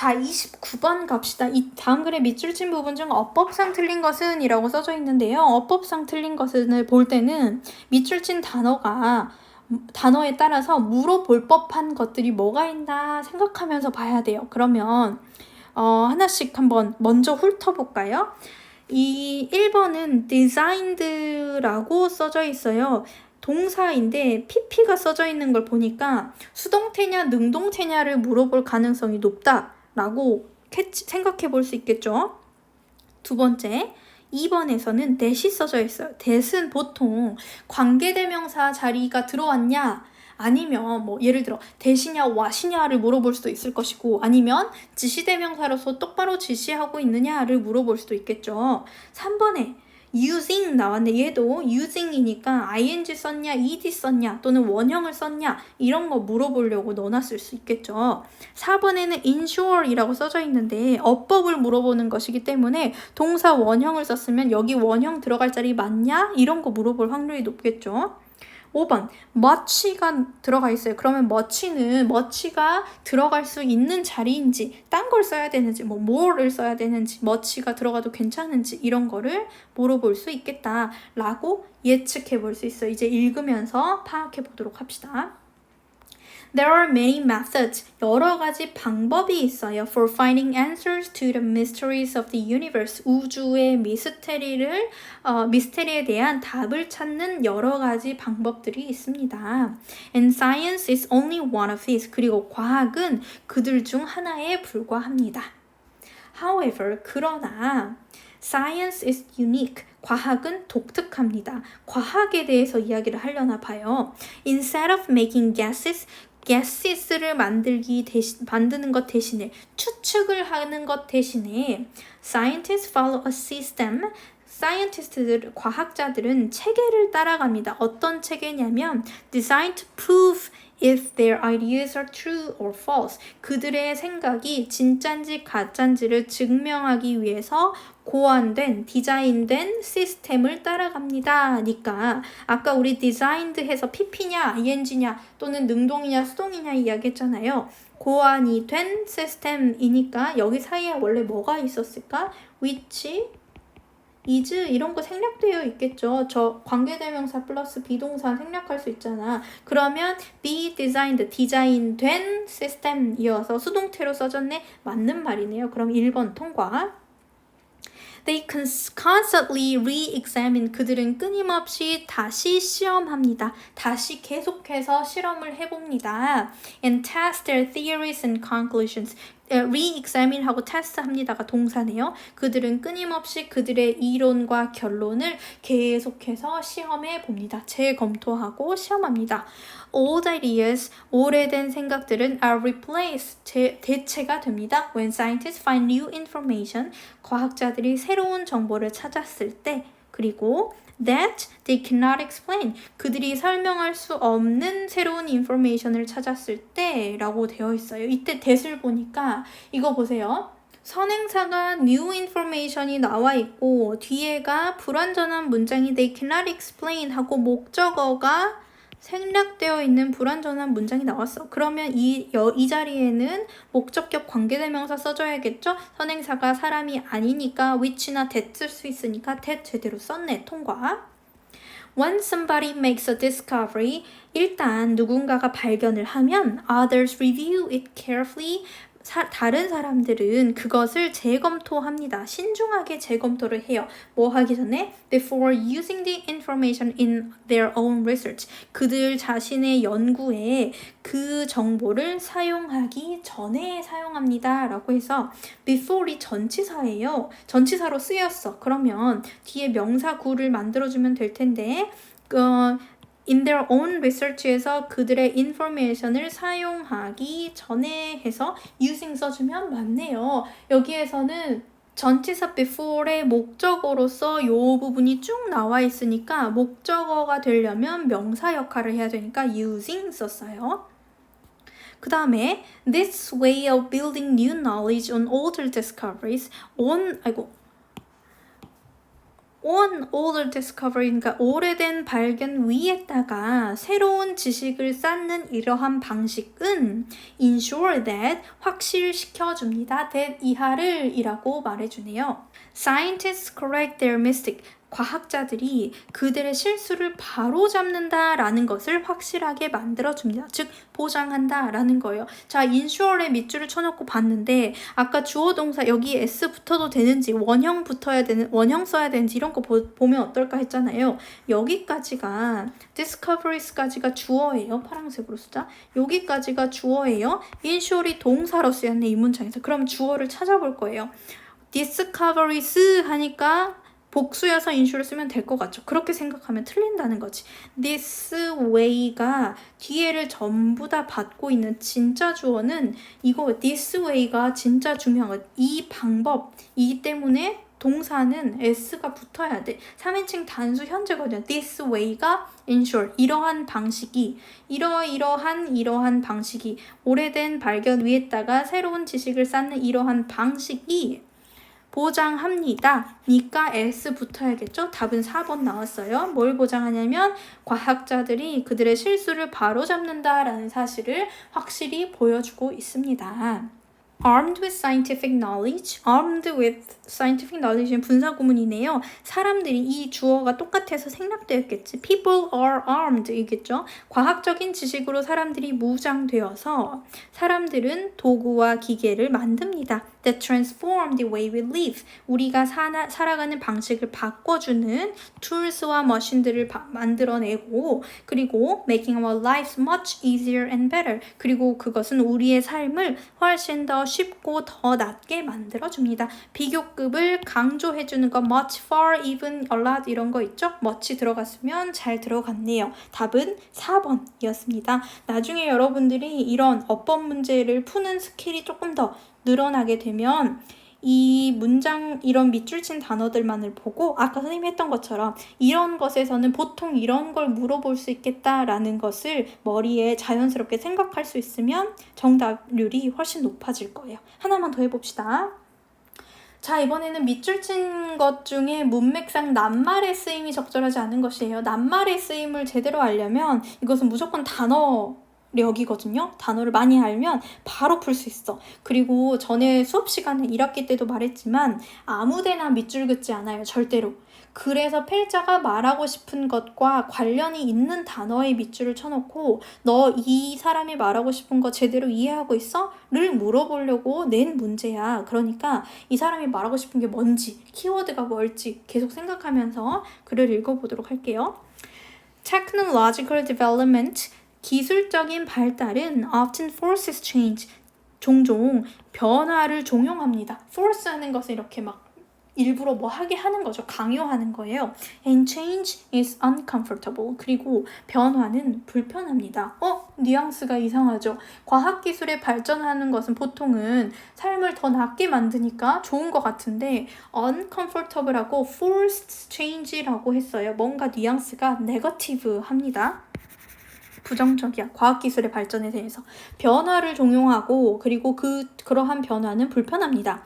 자, 29번 갑시다. 이 다음 글의 밑줄 친 부분 중 어법상 틀린 것은 이라고 써져 있는데요. 어법상 틀린 것을 볼 때는 밑줄 친 단어에 따라서 물어볼 법한 것들이 뭐가 있나 생각하면서 봐야 돼요. 그러면 하나씩 한번 먼저 훑어볼까요? 이 1번은 designed라고 써져 있어요. 동사인데 pp가 써져 있는 걸 보니까 수동태냐 능동태냐를 물어볼 가능성이 높다라고 생각해 볼 수 있겠죠. 두 번째, 2번에서는 that이 써져 있어요. that은 보통 관계대명사 자리가 들어왔냐 아니면 뭐 예를 들어 that이냐 what이냐를 물어볼 수도 있을 것이고 아니면 지시대명사로서 똑바로 지시하고 있느냐를 물어볼 수도 있겠죠. 3번에 using 나왔는데 얘도 using이니까 ing 썼냐 ed 썼냐 또는 원형을 썼냐 이런 거 물어보려고 넣어놨을 수 있겠죠. 4번에는 ensure이라고 써져 있는데 어법을 물어보는 것이기 때문에 동사 원형을 썼으면 여기 원형 들어갈 자리 맞냐 이런 거 물어볼 확률이 높겠죠. 5번 much가 들어가 있어요. 그러면 much가 들어갈 수 있는 자리인지 딴 걸 써야 되는지 뭐 more를 써야 되는지 much가 들어가도 괜찮은지 이런 거를 물어볼 수 있겠다라고 예측해 볼 수 있어요. 이제 읽으면서 파악해 보도록 합시다. There are many methods, 여러 가지 방법이 있어요. For finding answers to the mysteries of the universe, 우주의 미스테리에 대한 답을 찾는 여러 가지 방법들이 있습니다. And science is only one of these. 그리고 과학은 그들 중 하나에 불과합니다. However, 그러나 Science is unique. 과학은 독특합니다. 과학에 대해서 이야기를 하려나 봐요. Instead of making guesses를 만드는 것 대신에 추측을 하는 것 대신에 scientists follow a system. 과학자들은 체계를 따라갑니다. 어떤 체계냐면 designed to prove if their ideas are true or false. 그들의 생각이 진짠지 가짠지를 증명하기 위해서 디자인된 시스템을 따라갑니다. 니까 아까 우리 designed 해서 pp냐, ing냐 또는 능동이냐, 수동이냐 이야기했잖아요. 고안이 된 시스템이니까 여기 사이에 원래 뭐가 있었을까? which, is 이런 거 생략되어 있겠죠. 저 관계대명사 플러스 비동사 생략할 수 있잖아. 그러면 be designed, 디자인된 시스템이어서 수동태로 써졌네. 맞는 말이네요. 그럼 1번 통과. They constantly re-examine. 그들은 끊임없이 다시 시험합니다. 다시 계속해서 실험을 해봅니다. And test their theories and conclusions. re-examine하고 test합니다가 동사네요. 그들은 끊임없이 그들의 이론과 결론을 계속해서 시험해 봅니다. 재검토하고 시험합니다. Old ideas, 오래된 생각들은 are replaced, 대체가 됩니다. When scientists find new information, 과학자들이 새로운 정보를 찾았을 때, 그리고 that they cannot explain, 그들이 설명할 수 없는 새로운 information을 찾았을 때 라고 되어 있어요. 이때 that을 보니까 이거 보세요. 선행사가 new information이 나와 있고 뒤에가 불완전한 문장이 they cannot explain 하고 목적어가 생략되어 있는 불완전한 문장이 나왔어. 그러면 이 자리에는 목적격 관계대명사 써줘야겠죠? 선행사가 사람이 아니니까 which나 that 쓸 수 있으니까 that 제대로 썼네. 통과. When somebody makes a discovery, 일단 누군가가 발견을 하면 others review it carefully. 다른 사람들은 그것을 재검토합니다. 신중하게 재검토를 해요. 뭐 하기 전에? Before using the information in their own research. 그들 자신의 연구에 그 정보를 사용하기 전에 사용합니다. 라고 해서 before이 전치사예요. 전치사로 쓰였어. 그러면 뒤에 명사 구를 만들어주면 될 텐데 in their own research에서 그들의 information을 사용하기 전에 해서 using 써주면 맞네요. 여기에서는 전치사 before의 목적어로서 이 부분이 쭉 나와 있으니까 목적어가 되려면 명사 역할을 해야 되니까 using 썼어요. 그 다음에 this way of building new knowledge on older discoveries on older discovery, 그러니까 오래된 발견 위에다가 새로운 지식을 쌓는 이러한 방식은 ensure that, 확실시켜줍니다. that 이하를 이라고 말해주네요. Scientists correct their mistake. 과학자들이 그들의 실수를 바로잡는다라는 것을 확실하게 만들어줍니다. 즉 보장한다라는 거예요. 자, insure에 밑줄을 쳐놓고 봤는데 아까 주어 동사 여기 s 붙어도 되는지 원형 붙어야 되는 원형 써야 되는지 이런 거 보면 어떨까 했잖아요. 여기까지가 discoverie까지가 주어예요. 파란색으로 쓰자. 여기까지가 주어예요. insure이 동사로 쓰였네 이 문장에서. 그럼 주어를 찾아볼 거예요. discoveries 하니까 복수여서 insure를 쓰면 될 것 같죠. 그렇게 생각하면 틀린다는 거지. this way가 뒤에를 전부 다 받고 있는 진짜 주어는 이거 this way가 진짜 중요한 거. 이 방법이기 때문에 동사는 s가 붙어야 돼. 3인칭 단수 현재거든요. this way가 ensure, 이러한 방식이, 이러한 방식이, 오래된 발견 위에다가 새로운 지식을 쌓는 이러한 방식이 보장합니다. 니까 S 붙어야겠죠? 답은 4번 나왔어요. 뭘 보장하냐면 과학자들이 그들의 실수를 바로잡는다라는 사실을 확실히 보여주고 있습니다. Armed with scientific knowledge, armed with scientific knowledge는 분사 구문이네요. 사람들이 이 주어가 똑같아서 생략되었겠지. People are armed 이겠죠. 과학적인 지식으로 사람들이 무장되어서 사람들은 도구와 기계를 만듭니다. That transform the way we live. 우리가 살아가는 방식을 바꿔주는 tools와 머신들을 만들어내고 그리고 making our lives much easier and better. 그리고 그것은 우리의 삶을 훨씬 더 쉽고 더 낫게 만들어줍니다. 비교급을 강조해주는 거 much, far, even, a lot 이런 거 있죠? much 들어갔으면 잘 들어갔네요. 답은 4번이었습니다. 나중에 여러분들이 이런 어법 문제를 푸는 스킬이 조금 더 늘어나게 되면 이 문장 이런 밑줄 친 단어들만을 보고 아까 선생님이 했던 것처럼 이런 것에서는 보통 이런 걸 물어볼 수 있겠다라는 것을 머리에 자연스럽게 생각할 수 있으면 정답률이 훨씬 높아질 거예요. 하나만 더 해봅시다. 자, 이번에는 밑줄 친 것 중에 문맥상 낱말의 쓰임이 적절하지 않은 것이에요. 낱말의 쓰임을 제대로 알려면 이것은 무조건 단어력이거든요. 단어를 많이 알면 바로 풀 수 있어. 그리고 전에 수업 시간에 1학기 때도 말했지만 아무데나 밑줄 긋지 않아요. 절대로. 그래서 필자가 말하고 싶은 것과 관련이 있는 단어에 밑줄을 쳐놓고 너 이 사람이 말하고 싶은 거 제대로 이해하고 있어? 를 물어보려고 낸 문제야. 그러니까 이 사람이 말하고 싶은 게 뭔지, 키워드가 뭘지 계속 생각하면서 글을 읽어보도록 할게요. Technological development, 기술적인 발달은 often forces change, 종종 변화를 종용합니다. force 하는 것은 이렇게 막 일부러 뭐 하게 하는 거죠. 강요하는 거예요. And change is uncomfortable. 그리고 변화는 불편합니다. 뉘앙스가 이상하죠. 과학기술에 발전하는 것은 보통은 삶을 더 낫게 만드니까 좋은 것 같은데 uncomfortable하고 forced change라고 했어요. 뭔가 뉘앙스가 negative합니다. 부정적이야. 과학기술의 발전에 대해서. 변화를 종용하고 그리고 그러한 변화는 불편합니다.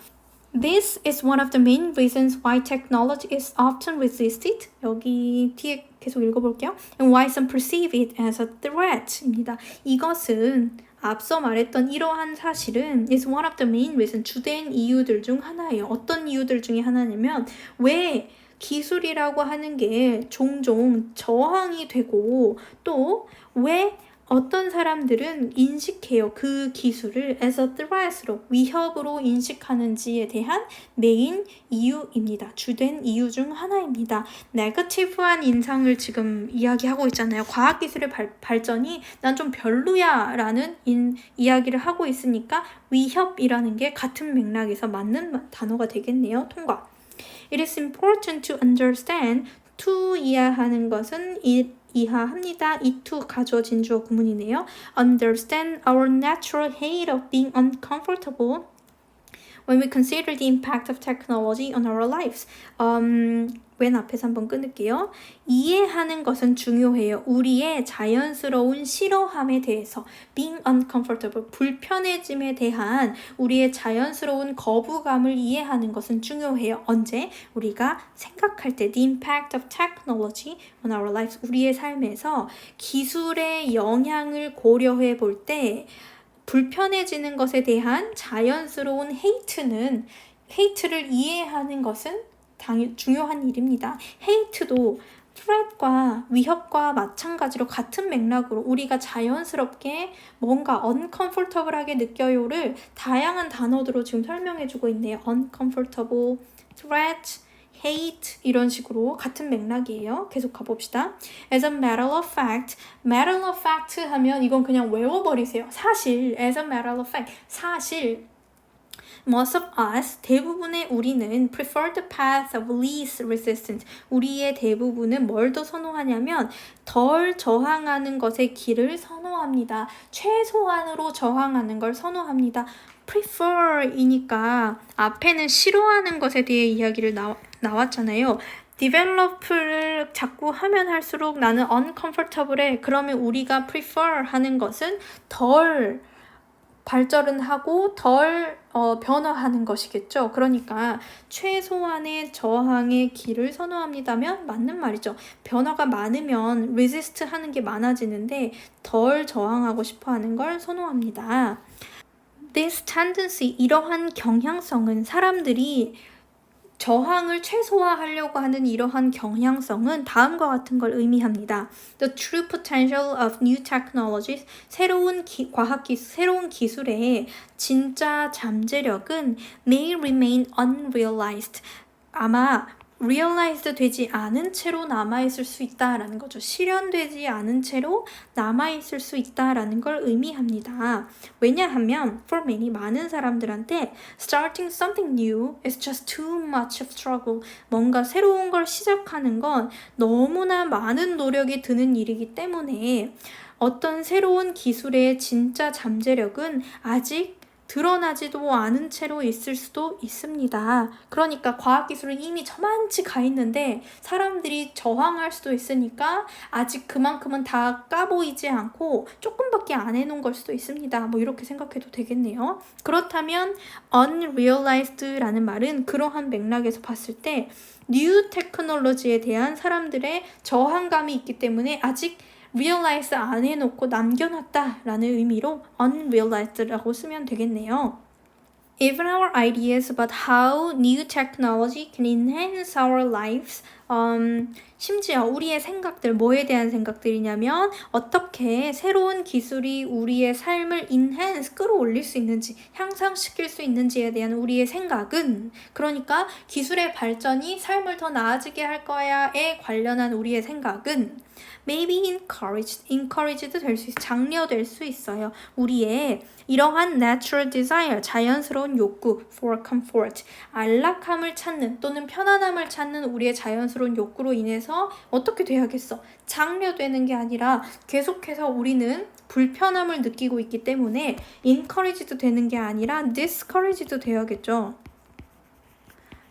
This is one of the main reasons why technology is often resisted. 여기 뒤에 계속 읽어볼게요. And why some perceive it as a threat. 입니다. 이것은 앞서 말했던 이러한 사실은 is one of the main reasons. 주된 이유들 중 하나예요. 어떤 이유들 중에 하나냐면 왜 기술이라고 하는 게 종종 저항이 되고 또 왜 어떤 사람들은 인식해요. 그 기술을 as a threat로 위협으로 인식하는지에 대한 메인 이유입니다. 주된 이유 중 하나입니다. 네거티브한 인상을 지금 이야기하고 있잖아요. 과학기술의 발전이 난 좀 별로야 라는 이야기를 하고 있으니까 위협이라는 게 같은 맥락에서 맞는 단어가 되겠네요. 통과. It is important to understand. to 이해하는 것은 이해합니다. 이 to 가져진 주어 구문이네요. Understand our natural hate of being uncomfortable when we consider the impact of technology on our lives. when 앞에서 한번 끊을게요. 이해하는 것은 중요해요. 우리의 자연스러운 싫어함에 대해서 being uncomfortable, 불편해짐에 대한 우리의 자연스러운 거부감을 이해하는 것은 중요해요. 언제? 우리가 생각할 때 the impact of technology on our lives, 우리의 삶에서 기술의 영향을 고려해 볼 때 불편해지는 것에 대한 자연스러운 헤이트를 이해하는 것은 중요한 일입니다. 헤이트도 threat과 위협과 마찬가지로 같은 맥락으로 우리가 자연스럽게 뭔가 uncomfortable하게 느껴요를 다양한 단어들로 지금 설명해주고 있네요. uncomfortable, threat, hate 이런 식으로 같은 맥락이에요. 계속 가봅시다. As a matter of fact 하면 이건 그냥 외워버리세요. 사실, as a matter of fact, 사실 Most of us, 대부분의 우리는 prefer the path of least resistance. 우리의 대부분은 뭘 더 선호하냐면 덜 저항하는 것의 길을 선호합니다. 최소한으로 저항하는 걸 선호합니다. prefer이니까 앞에는 싫어하는 것에 대해 이야기를 나왔잖아요. develop를 자꾸 하면 할수록 나는 uncomfortable해. 그러면 우리가 prefer 하는 것은 덜 발전은 하고 덜 변화하는 것이겠죠. 그러니까 최소한의 저항의 길을 선호합니다면 맞는 말이죠. 변화가 많으면 resist 하는 게 많아지는데 덜 저항하고 싶어 하는 걸 선호합니다. This tendency, 이러한 경향성은 사람들이 저항을 최소화하려고 하는 이러한 경향성은 다음과 같은 걸 의미합니다. The true potential of new technologies, 새로운 기술의 진짜 잠재력은 may remain unrealized. 아마 realized 되지 않은 채로 남아있을 수 있다라는 거죠. 실현되지 않은 채로 남아있을 수 있다라는 걸 의미합니다. 왜냐하면 for many, 많은 사람들한테 starting something new is just too much of struggle. 뭔가 새로운 걸 시작하는 건 너무나 많은 노력이 드는 일이기 때문에 어떤 새로운 기술의 진짜 잠재력은 아직 드러나지도 않은 채로 있을 수도 있습니다. 그러니까 과학기술은 이미 저만치 가 있는데 사람들이 저항할 수도 있으니까 아직 그만큼은 다 까보이지 않고 조금밖에 안 해놓은 걸 수도 있습니다. 뭐 이렇게 생각해도 되겠네요. 그렇다면 unrealized라는 말은 그러한 맥락에서 봤을 때 new technology에 대한 사람들의 저항감이 있기 때문에 아직 realize 안 해놓고 남겨놨다라는 의미로 unrealized라고 쓰면 되겠네요. Even our ideas about how new technology can enhance our lives, 심지어 우리의 생각들, 뭐에 대한 생각들이냐면 어떻게 새로운 기술이 우리의 삶을 enhance, 끌어올릴 수 있는지, 향상시킬 수 있는지에 대한 우리의 생각은, 그러니까 기술의 발전이 삶을 더 나아지게 할 거야에 관련한 우리의 생각은 maybe encouraged 될 수 있어요. 장려될 수 있어요. 우리의 이러한 natural desire, 자연스러운 욕구 for comfort, 안락함을 찾는 또는 편안함을 찾는 우리의 자연스러운 욕구로 인해서 어떻게 돼야겠어? 장려되는 게 아니라 계속해서 우리는 불편함을 느끼고 있기 때문에 encouraged 되는 게 아니라 discouraged 되어야겠죠.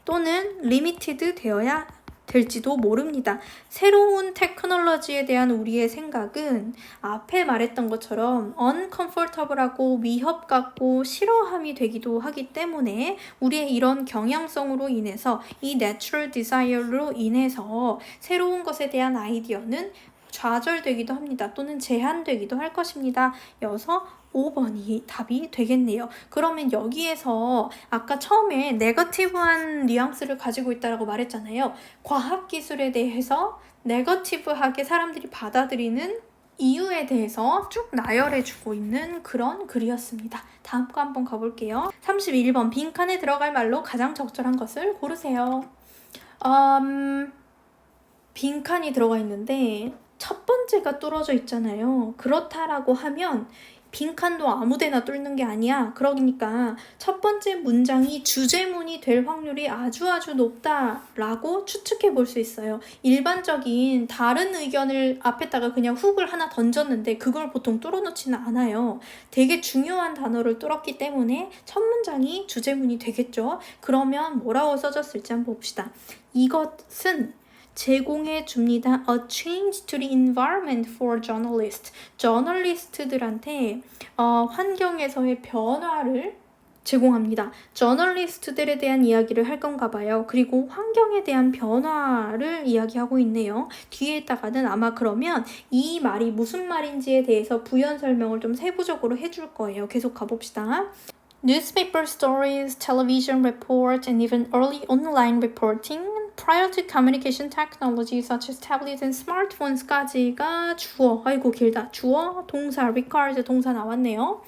또는 limited 되어야 될지도 모릅니다. 새로운 테크놀로지에 대한 우리의 생각은 앞에 말했던 것처럼 uncomfortable하고 위협 같고 싫어함이 되기도 하기 때문에 우리의 이런 경향성으로 인해서 이 natural desire로 인해서 새로운 것에 대한 아이디어는 좌절되기도 합니다. 또는 제한되기도 할 것입니다. 여서 5번이 답이 되겠네요. 그러면 여기에서 아까 처음에 네거티브한 뉘앙스를 가지고 있다고 말했잖아요. 과학기술에 대해서 네거티브하게 사람들이 받아들이는 이유에 대해서 쭉 나열해주고 있는 그런 글이었습니다. 다음 거 한번 가볼게요. 31번, 빈칸에 들어갈 말로 가장 적절한 것을 고르세요. 빈칸이 들어가 있는데 첫 번째가 뚫어져 있잖아요. 그렇다라고 하면 빈칸도 아무데나 뚫는 게 아니야. 그러니까 첫 번째 문장이 주제문이 될 확률이 아주 높다라고 추측해 볼 수 있어요. 일반적인 다른 의견을 앞에다가 그냥 훅을 하나 던졌는데 그걸 보통 뚫어놓지는 않아요. 되게 중요한 단어를 뚫었기 때문에 첫 문장이 주제문이 되겠죠. 그러면 뭐라고 써졌을지 한번 봅시다. 이것은 제공해 줍니다. A change to the environment for journalists. 저널리스트들한테 환경에서의 변화를 제공합니다. 저널리스트들에 대한 이야기를 할 건가 봐요. 그리고 환경에 대한 변화를 이야기하고 있네요. 뒤에다가는 아마 그러면 이 말이 무슨 말인지에 대해서 부연 설명을 좀 세부적으로 해줄 거예요. 계속 가봅시다. Newspaper stories, television reports, and even early online reporting prior to communication technology such as tablets and smartphones까지가 주어, 아이고 길다. 주어, 동사, requires 동사 나왔네요.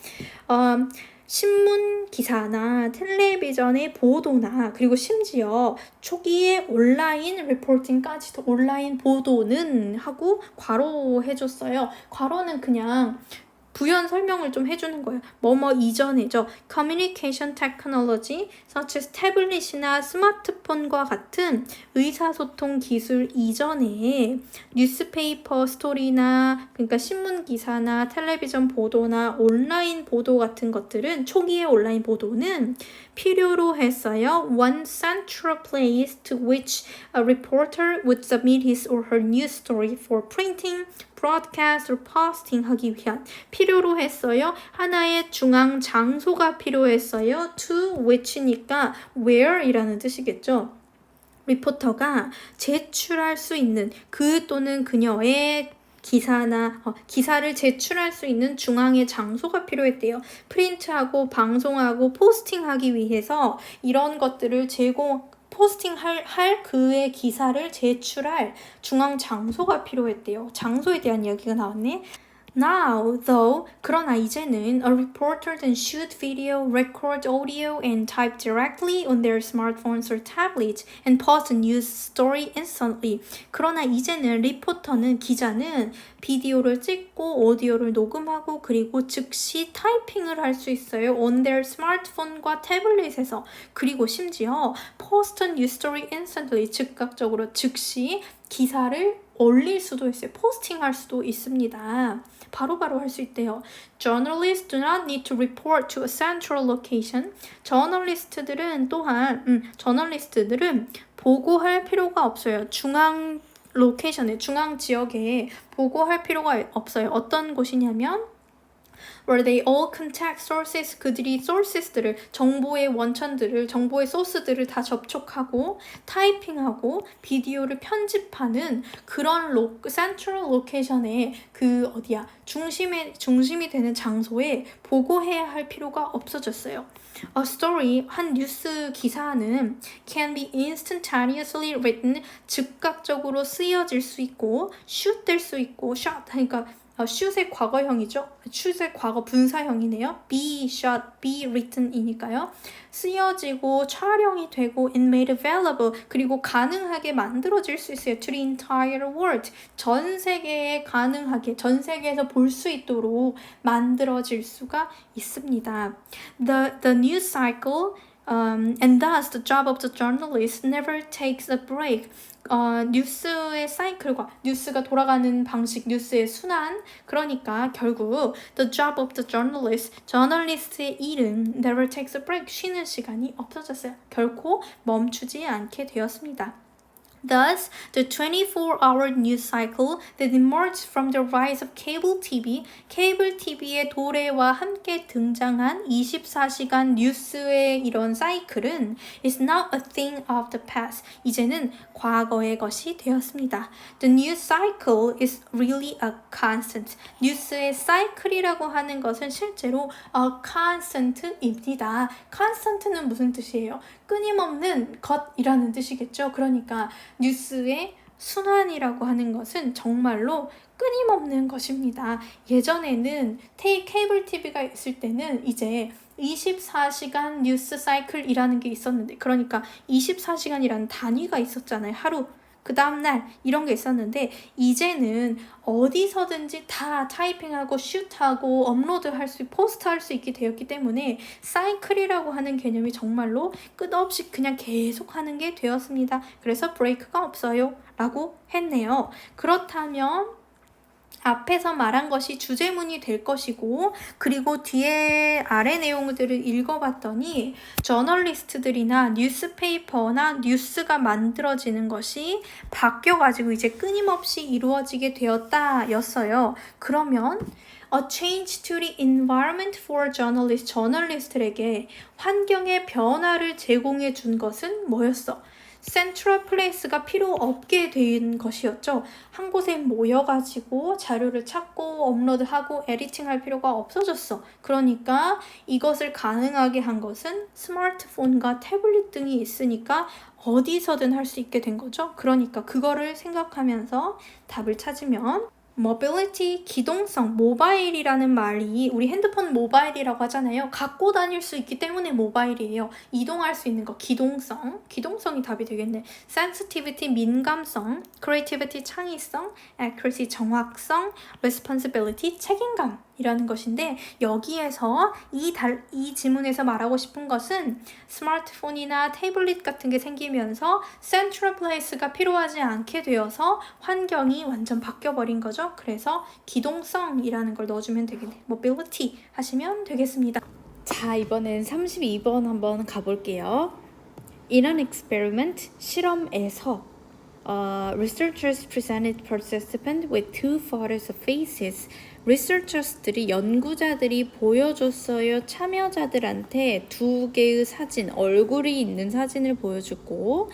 신문 기사나 텔레비전의 보도나 그리고 심지어 초기에 온라인 리포팅까지도 온라인 보도는 하고 괄호 해줬어요. 괄호는 그냥 부연 설명을 좀 해주는 거예요. 뭐뭐 이전에죠. Communication technology, such as 태블릿이나 스마트폰과 같은 의사소통 기술 이전에 뉴스페이퍼 스토리나 그러니까 신문 기사나 텔레비전 보도나 온라인 보도 같은 것들은 초기의 온라인 보도는 필요로 했어요. One central place to which a reporter would submit his or her news story for printing, broadcast or posting 하기 위한 필요로 했어요. 하나의 중앙 장소가 필요했어요. To which니까 where이라는 뜻이겠죠. 리포터가 제출할 수 있는 그 또는 그녀의 기사를 제출할 수 있는 중앙의 장소가 필요했대요. 프린트하고 방송하고 포스팅하기 위해서 이런 것들을 포스팅할 그의 기사를 제출할 중앙 장소가 필요했대요. 장소에 대한 이야기가 나왔네. Now, though, 그러나 이제는 a reporter can shoot video, record audio, and type directly on their smartphones or tablets and post a news story instantly. 그러나 이제는 기자는 비디오를 찍고 오디오를 녹음하고 그리고 즉시 타이핑을 할 수 있어요. on their smartphone과 태블릿에서. 그리고 심지어 post a news story instantly, 즉각적으로 즉시 기사를 올릴 수도 있어요. 포스팅할 수도 있습니다. 바로바로 할 수 있대요. Journalists do not need to report to a central location. 저널리스트들은 보고할 필요가 없어요. 중앙 로케이션에, 중앙 지역에 보고할 필요가 없어요. 어떤 곳이냐면 where they all contact sources, 그들이 sources들을, 정보의 원천들을, 정보의 소스들을 다 접촉하고 타이핑하고 비디오를 편집하는 그런 central location에 중심이 되는 장소에 보고해야 할 필요가 없어졌어요. A story, 한 뉴스 기사는 can be instantaneously written, 즉각적으로 쓰여질 수 있고 shoot 될 수 있고 shot 그러니까 shoot의 과거형이죠. shoot의 과거 분사형이네요. be shot, be written이니까요. 쓰여지고 촬영이 되고 and made available 그리고 가능하게 만들어질 수 있어요. to the entire world 전 세계에 가능하게 전 세계에서 볼 수 있도록 만들어질 수가 있습니다. The news cycle and thus the job of the journalist never takes a break. 뉴스의 사이클과 뉴스가 돌아가는 방식, 뉴스의 순환 그러니까 결국 the job of the journalist, 저널리스트의 일은 never takes a break, 쉬는 시간이 없어졌어요. 결코 멈추지 않게 되었습니다. Thus, the 24-hour news cycle that emerged from the rise of cable TV, 케이블 TV의 도래와 함께 등장한 24시간 뉴스의 이런 사이클은 is now a thing of the past. 이제는 과거의 것이 되었습니다. The news cycle is really a constant. 뉴스의 사이클이라고 하는 것은 실제로 a constant입니다. constant는 무슨 뜻이에요? 끊임없는 것이라는 뜻이겠죠. 그러니까 뉴스의 순환이라고 하는 것은 정말로 끊임없는 것입니다. 예전에는 케이블 TV가 있을 때는 이제 24시간 뉴스 사이클이라는 게 있었는데 그러니까 24시간이라는 단위가 있었잖아요. 하루. 그 다음날 이런 게 있었는데 이제는 어디서든지 다 타이핑하고 슛하고 업로드할 수, 포스트할 수 있게 되었기 때문에 사이클이라고 하는 개념이 정말로 끝없이 그냥 계속 하는 게 되었습니다. 그래서 브레이크가 없어요 라고 했네요. 그렇다면 앞에서 말한 것이 주제문이 될 것이고, 그리고 뒤에 아래 내용들을 읽어봤더니 저널리스트들이나 뉴스페이퍼나 뉴스가 만들어지는 것이 바뀌어가지고 이제 끊임없이 이루어지게 되었다 였어요. 그러면 A change to the environment for journalists, 저널리스트에게 환경의 변화를 제공해 준 것은 뭐였어? 센트럴 플레이스가 필요 없게 된 것이었죠. 한 곳에 모여가지고 자료를 찾고 업로드하고 에디팅할 필요가 없어졌어. 그러니까 이것을 가능하게 한 것은 스마트폰과 태블릿 등이 있으니까 어디서든 할 수 있게 된 거죠. 그러니까 그거를 생각하면서 답을 찾으면 mobility, 기동성, 모바일이라는 말이 우리 핸드폰 모바일이라고 하잖아요. 갖고 다닐 수 있기 때문에 모바일이에요. 이동할 수 있는 거, 기동성이 답이 되겠네. sensitivity, 민감성, creativity, 창의성, accuracy, 정확성, responsibility, 책임감이라는 것인데 여기에서 이 지문에서 말하고 싶은 것은 스마트폰이나 태블릿 같은 게 생기면서 central place가 필요하지 않게 되어서 환경이 완전 바뀌어버린 거죠. 그래서 기동성이라는 걸 넣어주면 되겠네. mobility 하시면 되겠습니다. 자, 이번엔 32번 한번 가볼게요. In an experiment, 실험에서 researchers presented participants with two photos of faces. researchers들이 연구자들이 보여줬어요. 참여자들한테 두 개의 사진, 얼굴이 있는 사진을 보여주고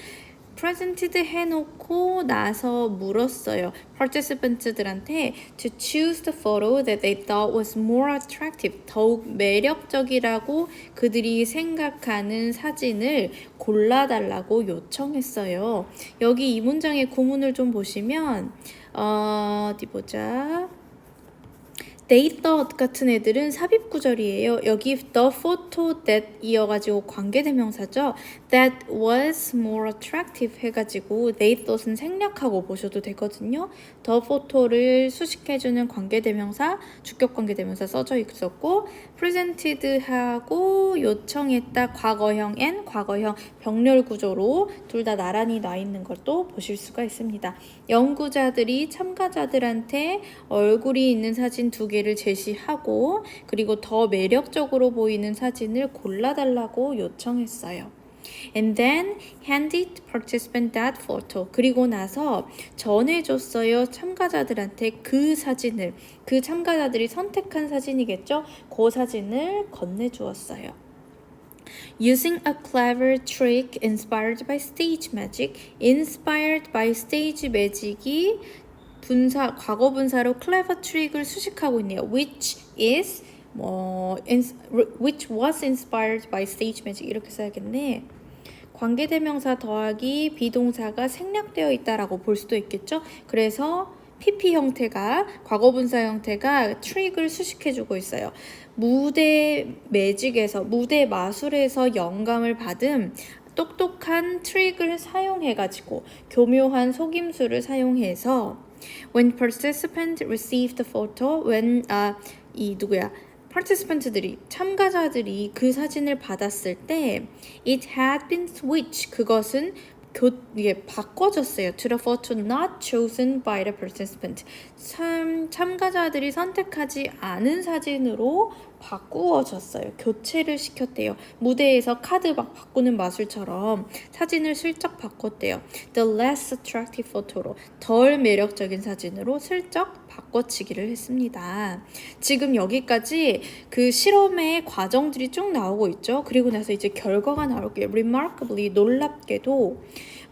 presented 해놓고 나서 물었어요. participants들한테 to choose the photo that they thought was more attractive, 더욱 매력적이라고 그들이 생각하는 사진을 골라달라고 요청했어요. 여기 이 문장의 구문을 좀 보시면 어디 보자. They thought 같은 애들은 삽입 구절이에요. 여기 the photo that 이어가지고 관계대명사죠. That was more attractive 해가지고 they thought은 생략하고 보셔도 되거든요. the photo를 수식해주는 관계대명사, 주격 관계대명사 써져 있었고 presented 하고 요청했다 과거형 and 과거형 병렬 구조로 둘 다 나란히 나 있는 것도 보실 수가 있습니다. 연구자들이 참가자들한테 얼굴이 있는 사진 두 개를 제시하고 그리고 더 매력적으로 보이는 사진을 골라달라고 요청했어요. And then handed participant that photo. 그리고 나서 전해줬어요. 참가자들한테 그 사진을, 그 참가자들이 선택한 사진이겠죠? 그 사진을 건네주었어요. Using a clever trick inspired by stage magic. Inspired by stage magic이 과거 분사로 clever trick을 수식하고 있네요. which was inspired by stage magic 이렇게 써야겠네. 관계대명사 더하기 비동사가 생략되어 있다라고 볼 수도 있겠죠. 그래서 PP 형태가 과거 분사 형태가 트릭을 수식해주고 있어요. 무대 매직에서 무대 마술에서 영감을 받은 똑똑한 트릭을 사용해가지고 교묘한 속임수를 사용해서 when participants received the photo, participant들이 참가자들이 그 사진을 받았을 때 it had been switched. 그것은 바꿔졌어요. to the photo not chosen by the participant. 참가자들이 선택하지 않은 사진으로 바꾸어졌어요. 교체를 시켰대요. 무대에서 카드 막 바꾸는 마술처럼 사진을 슬쩍 바꿨대요. The less attractive photo로 덜 매력적인 사진으로 슬쩍 바꿔치기를 했습니다. 지금 여기까지 그 실험의 과정들이 쭉 나오고 있죠. 그리고 나서 이제 결과가 나올게요. Remarkably, 놀랍게도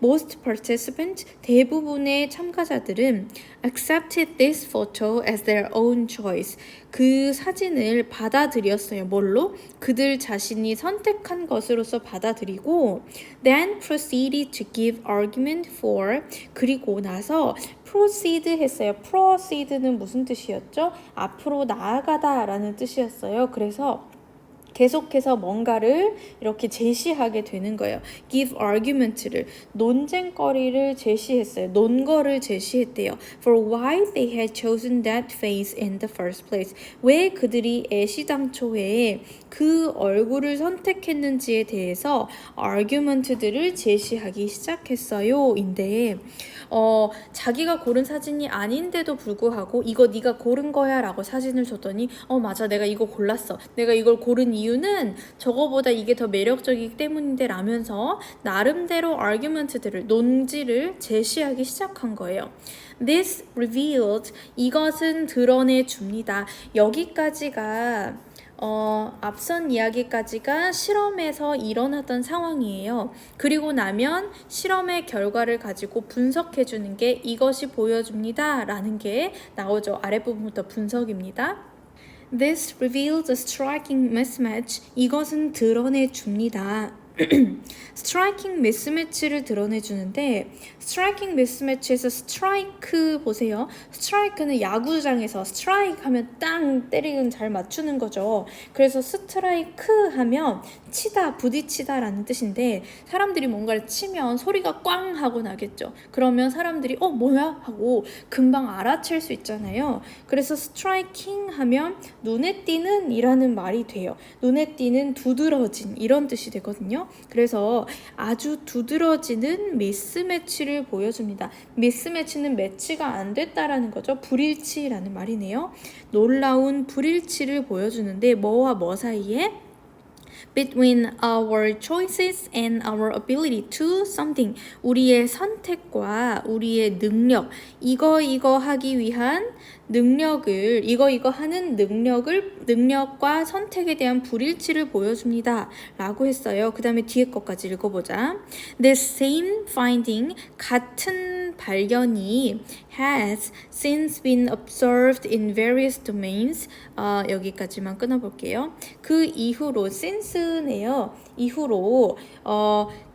most participants, 대부분의 참가자들은 accepted this photo as their own choice. 그 사진을 받아들였어요. 뭘로? 그들 자신이 선택한 것으로서 받아들이고 then proceeded to give argument for. 그리고 나서 proceed 했어요. proceed는 무슨 뜻이었죠? 앞으로 나아가다 라는 뜻이었어요. 그래서 계속해서 뭔가를 이렇게 제시하게 되는 거예요. give argument를, 논쟁거리를 제시했어요. 논거를 제시했대요. For why they had chosen that face in the first place. 왜 그들이 애시당초에 그 얼굴을 선택했는지에 대해서 argument들을 제시하기 시작했어요. 인데 자기가 고른 사진이 아닌데도 불구하고 이거 네가 고른 거야 라고 사진을 줬더니 맞아 내가 이거 골랐어. 내가 이걸 고른 이유는 저거보다 이게 더 매력적이기 때문인데 라면서 나름대로 argument들을 논지를 제시하기 시작한 거예요. This revealed 이것은 드러내 줍니다. 여기까지가 앞선 이야기까지가 실험에서 일어났던 상황이에요. 그리고 나면 실험의 결과를 가지고 분석해 주는 게 이것이 보여줍니다 라는 게 나오죠. 아랫부분부터 분석입니다. This reveals a striking mismatch. 이것은 드러내 줍니다. striking mismatch를 드러내주는데 striking mismatch에서 strike 보세요. strike는 야구장에서 strike 하면 땅 때리는 잘 맞추는 거죠. 그래서 strike 하면 치다, 부딪히다 라는 뜻인데 사람들이 뭔가를 치면 소리가 꽝 하고 나겠죠. 그러면 사람들이 뭐야? 하고 금방 알아챌 수 있잖아요. 그래서 striking 하면 눈에 띄는 이라는 말이 돼요. 눈에 띄는 두드러진 이런 뜻이 되거든요. 그래서 아주 두드러지는 미스매치를 보여줍니다. 미스매치는 매치가 안 됐다라는 거죠. 불일치라는 말이네요. 놀라운 불일치를 보여주는데 뭐와 뭐 사이에? Between our choices and our ability to something. 우리의 선택과 우리의 능력, 이거 하기 위한 능력을, 이거 하는 능력과 선택에 대한 불일치를 보여줍니다 라고 했어요. 그 다음에 뒤에 것까지 읽어보자. This same finding, 같은 발견이 has since been observed in various domains. 여기까지만 끊어볼게요. 그 이후로 since네요. 이후로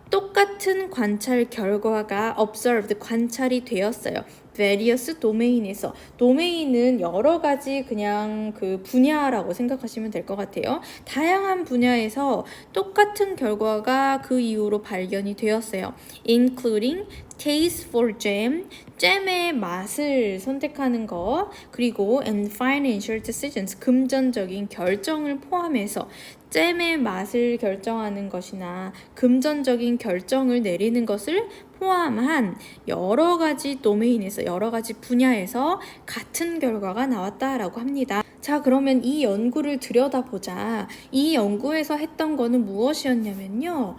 똑같은 관찰 결과가 observed, 관찰이 되었어요. various domain에서, 도메인은 여러 가지 그냥 그 분야라고 생각하시면 될 것 같아요. 다양한 분야에서 똑같은 결과가 그 이후로 발견이 되었어요. including taste for jam, 잼의 맛을 선택하는 거, 그리고 and financial decisions, 금전적인 결정을 포함해서 잼의 맛을 결정하는 것이나 금전적인 결정을 내리는 것을 포함한 여러 가지 도메인에서, 여러 가지 분야에서 같은 결과가 나왔다라고 합니다. 자, 그러면 이 연구를 들여다보자. 이 연구에서 했던 거는 무엇이었냐면요.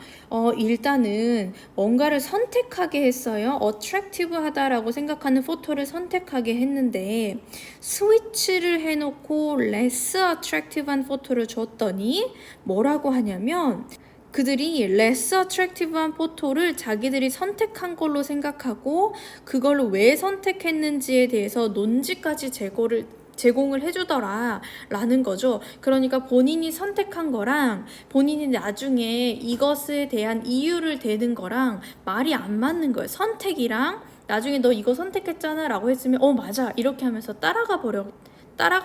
일단은 뭔가를 선택하게 했어요. attractive 하다라고 생각하는 포토를 선택하게 했는데 스위치를 해놓고 less attractive한 포토를 줬더니 뭐라고 하냐면 그들이 less attractive한 포토를 자기들이 선택한 걸로 생각하고 그걸로 왜 선택했는지에 대해서 논지까지 제공을 해주더라 라는 거죠. 그러니까 본인이 선택한 거랑 본인이 나중에 이것에 대한 이유를 대는 거랑 말이 안 맞는 거예요. 선택이랑 나중에 너 이거 선택했잖아 라고 했으면 맞아 이렇게 하면서 따라가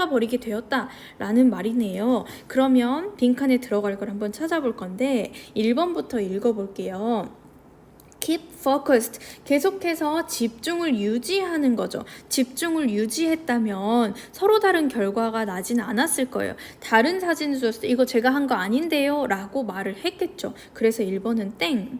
버리게 되었다 라는 말이네요. 그러면 빈칸에 들어갈 걸 한번 찾아볼 건데 1번부터 읽어볼게요. Keep focused. 계속해서 집중을 유지하는 거죠. 집중을 유지했다면 서로 다른 결과가 나진 않았을 거예요. 다른 사진을 줬을 때 이거 제가 한 거 아닌데요 라고 말을 했겠죠. 그래서 1번은 땡.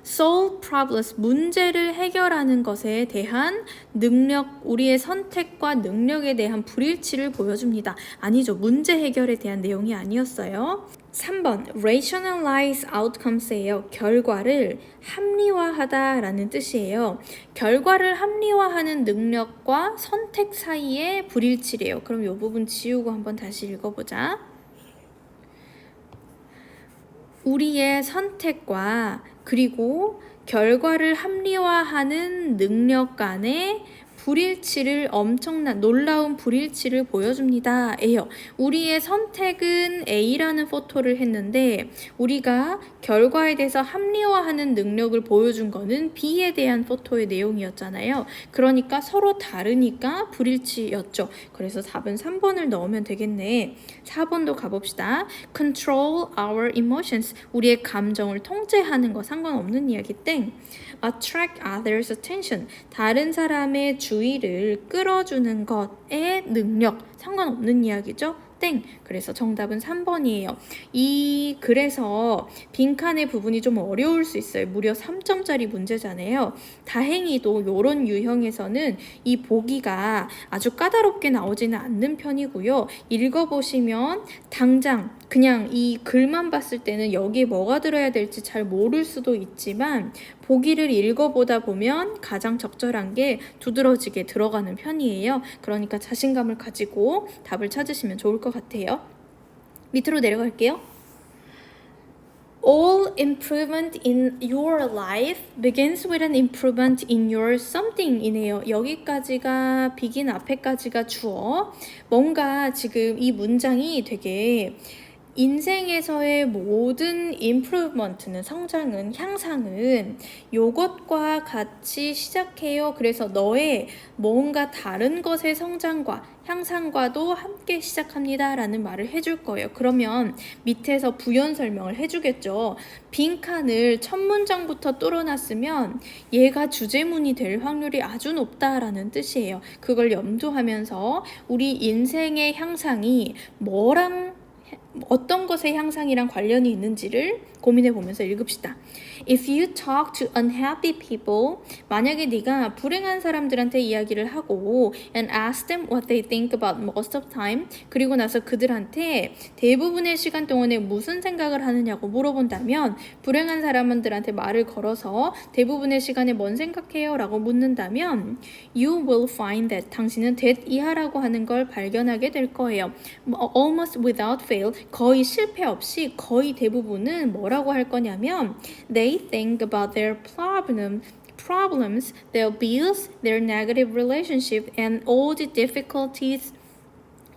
Solve problems. 문제를 해결하는 것에 대한 능력, 우리의 선택과 능력에 대한 불일치를 보여줍니다. 아니죠. 문제 해결에 대한 내용이 아니었어요. 3번 rationalize outcomes예요. 결과를 합리화하다 라는 뜻이에요. 결과를 합리화하는 능력과 선택 사이의 불일치래요. 그럼 이 부분 지우고 한번 다시 읽어보자. 우리의 선택과 그리고 결과를 합리화하는 능력 간의 엄청난 놀라운 불일치를 보여줍니다. 에요. 우리의 선택은 A라는 포토를 했는데 우리가 결과에 대해서 합리화하는 능력을 보여준 거는 B에 대한 포토의 내용이었잖아요. 그러니까 서로 다르니까 불일치였죠. 그래서 답은 3번을 넣으면 되겠네. 4번도 가봅시다. Control our emotions. 우리의 감정을 통제하는 거 상관없는 이야기 땡. Attract others' attention. 다른 사람의 주의를 끌어주는 것의 능력 상관없는 이야기죠. 땡. 그래서 정답은 3번이에요. 그래서 빈칸의 부분이 좀 어려울 수 있어요. 무려 3점짜리 문제잖아요. 다행히도 이런 유형에서는 이 보기가 아주 까다롭게 나오지는 않는 편이고요. 읽어보시면 당장 그냥 이 글만 봤을 때는 여기에 뭐가 들어야 될지 잘 모를 수도 있지만 보기를 읽어보다 보면 가장 적절한 게 두드러지게 들어가는 편이에요. 그러니까 자신감을 가지고 답을 찾으시면 좋을 것 같아요. 밑으로 내려갈게요. All improvement in your life begins with an improvement in your something 이네요. 여기까지가 begin 앞에까지가 주어. 뭔가 지금 이 문장이 되게 인생에서의 모든 improvement는 성장은 향상은 요것과 같이 시작해요. 그래서 너의 뭔가 다른 것의 성장과 향상과도 함께 시작합니다 라는 말을 해줄 거예요. 그러면 밑에서 부연 설명을 해주겠죠. 빈칸을 첫 문장부터 뚫어놨으면 얘가 주제문이 될 확률이 아주 높다라는 뜻이에요. 그걸 염두하면서 우리 인생의 향상이 어떤 것의 향상이랑 관련이 있는지를 고민해 보면서 읽읍시다. If you talk to unhappy people, 만약에 네가 불행한 사람들한테 이야기를 하고 and ask them what they think about most of time, 그리고 나서 그들한테 대부분의 시간 동안에 무슨 생각을 하느냐고 물어본다면 불행한 사람들한테 말을 걸어서 대부분의 시간에 뭔 생각해요? 라고 묻는다면 you will find that 당신은 that 이하라고 하는 걸 발견하게 될 거예요. Almost without fail, 거의 실패 없이 거의 대부분은 뭐라고 할 거냐면 they think about their problems, their bills, their negative relationship, and all the difficulties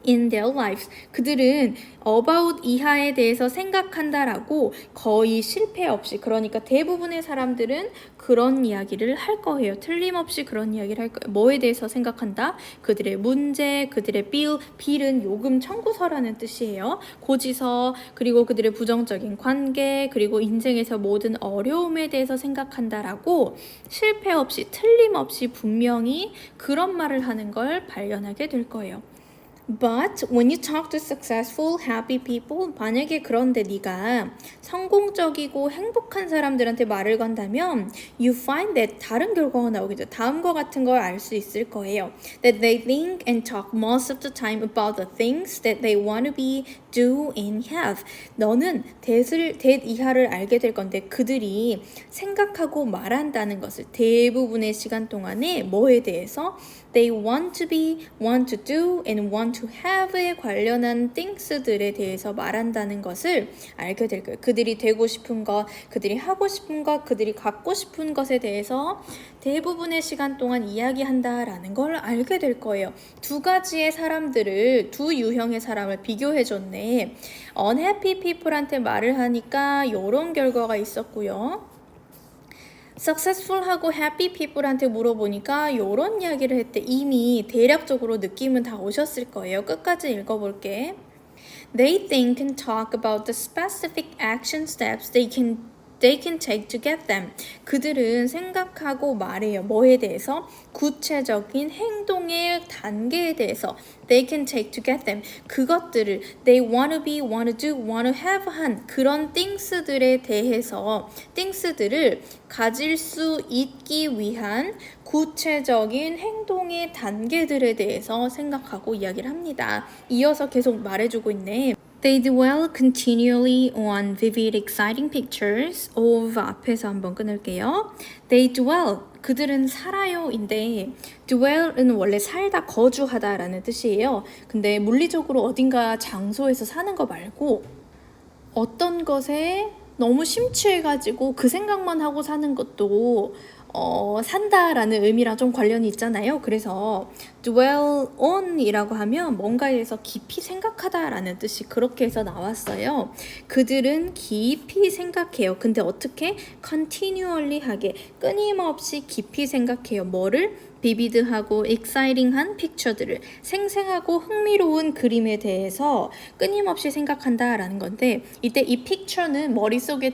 in their lives. 그들은 about 이하에 대해서 생각한다라고 거의 실패 없이, 그러니까 대부분의 사람들은 그런 이야기를 할 거예요. 틀림없이 그런 이야기를 할 거예요. 뭐에 대해서 생각한다? 그들의 문제, 그들의 빌은 요금 청구서라는 뜻이에요. 고지서, 그리고 그들의 부정적인 관계, 그리고 인생에서 모든 어려움에 대해서 생각한다라고 실패 없이, 틀림없이 분명히 그런 말을 하는 걸 발견하게 될 거예요. But when you talk to successful, happy people, 만약에 그런데 네가 성공적이고 행복한 사람들한테 말을 건다면 you find that 다른 결과가 나오겠죠. 다음과 같은 걸 알 수 있을 거예요. That they think and talk most of the time about the things that they want to be, do, and have. 너는 that 이하를 알게 될 건데 그들이 생각하고 말한다는 것을 대부분의 시간 동안에 뭐에 대해서 they want to be, want to do, and want to have에 관련한 things들에 대해서 말한다는 것을 알게 될 거예요. 그들이 되고 싶은 것, 그들이 하고 싶은 것, 그들이 갖고 싶은 것에 대해서 대부분의 시간 동안 이야기한다라는 걸 알게 될 거예요. 두 유형의 사람을 비교해줬네. unhappy people한테 말을 하니까 이런 결과가 있었고요. successful하고 happy people한테 물어보니까 이런 이야기를 했대. 이미 대략적으로 느낌은 다 오셨을 거예요. 끝까지 읽어볼게. They think and talk about the specific action steps they can take to get them. 그들은 생각하고 말해요. 뭐에 대해서? 구체적인 행동의 단계에 대해서. They can take to get them. 그것들을 they want to be, want to do, want to have 한 그런 things들에 대해서 things들을 가질 수 있기 위한 구체적인 행동의 단계들에 대해서 생각하고 이야기를 합니다. 이어서 계속 말해주고 있네. They dwell continually on vivid, exciting pictures of 앞에서 한번 끊을게요. They dwell, 그들은 살아요인데 dwell은 원래 살다, 거주하다라는 뜻이에요. 근데 물리적으로 어딘가 장소에서 사는 거 말고 어떤 것에 너무 심취해가지고 그 생각만 하고 사는 것도 산다라는 의미랑 좀 관련이 있잖아요. 그래서 dwell on 이라고 하면 뭔가에 대해서 깊이 생각하다라는 뜻이 그렇게 해서 나왔어요. 그들은 깊이 생각해요. 근데 어떻게? continually 하게 끊임없이 깊이 생각해요. 뭐를? 비비드하고 exciting한 픽처들을 생생하고 흥미로운 그림에 대해서 끊임없이 생각한다라는 건데 이때 이 픽처는 머릿속에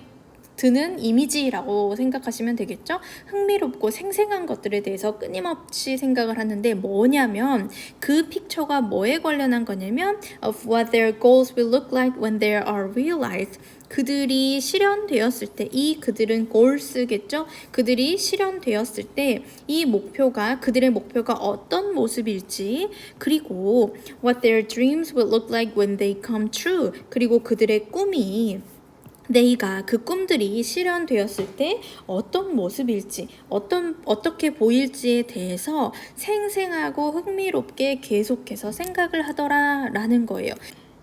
드는 이미지라고 생각하시면 되겠죠? 흥미롭고 생생한 것들에 대해서 끊임없이 생각을 하는데 뭐냐면 그 픽처가 뭐에 관련한 거냐면 of what their goals will look like when they are realized. 그들이 실현되었을 때 이 그들은 goals겠죠? 그들이 실현되었을 때 이 목표가 그들의 목표가 어떤 모습일지 그리고 what their dreams will look like when they come true. 그리고 그들의 꿈이 내가 그 꿈들이 실현되었을 때 어떤 모습일지, 어떻게 보일지에 대해서 생생하고 흥미롭게 계속해서 생각을 하더라라는 거예요.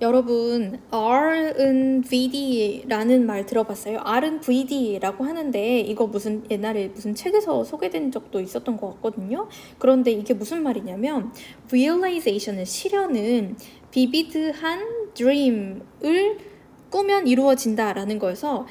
여러분, R은 VD라는 말 들어봤어요? R은 VD라고 하는데 이거 무슨 옛날에 무슨 책에서 소개된 적도 있었던 것 같거든요. 그런데 이게 무슨 말이냐면 realization은 실현은 vivid한 dream을 꾸면 이루어진다라는 거여서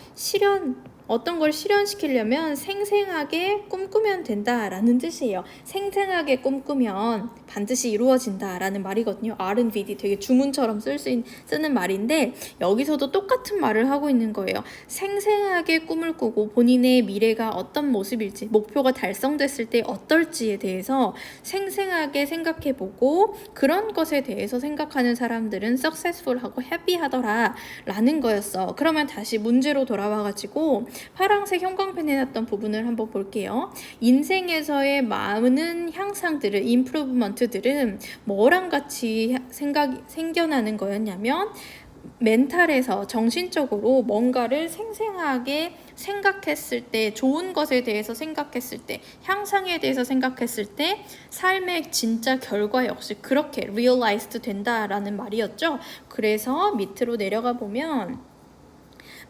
어떤 걸 실현시키려면 생생하게 꿈꾸면 된다라는 뜻이에요. 생생하게 꿈꾸면 반드시 이루어진다라는 말이거든요. R&VD 되게 주문처럼 쓰는 말인데 여기서도 똑같은 말을 하고 있는 거예요. 생생하게 꿈을 꾸고 본인의 미래가 어떤 모습일지, 목표가 달성됐을 때 어떨지에 대해서 생생하게 생각해보고 그런 것에 대해서 생각하는 사람들은 successful하고 happy하더라라는 거였어. 그러면 다시 문제로 돌아와가지고 파란색 형광펜 해놨던 부분을 한번 볼게요. 인생에서의 많은 향상들을, improvement들은 뭐랑 같이 생겨나는 거였냐면 멘탈에서 정신적으로 뭔가를 생생하게 생각했을 때, 좋은 것에 대해서 생각했을 때, 향상에 대해서 생각했을 때 삶의 진짜 결과 역시 그렇게 realized 된다라는 말이었죠. 그래서 밑으로 내려가 보면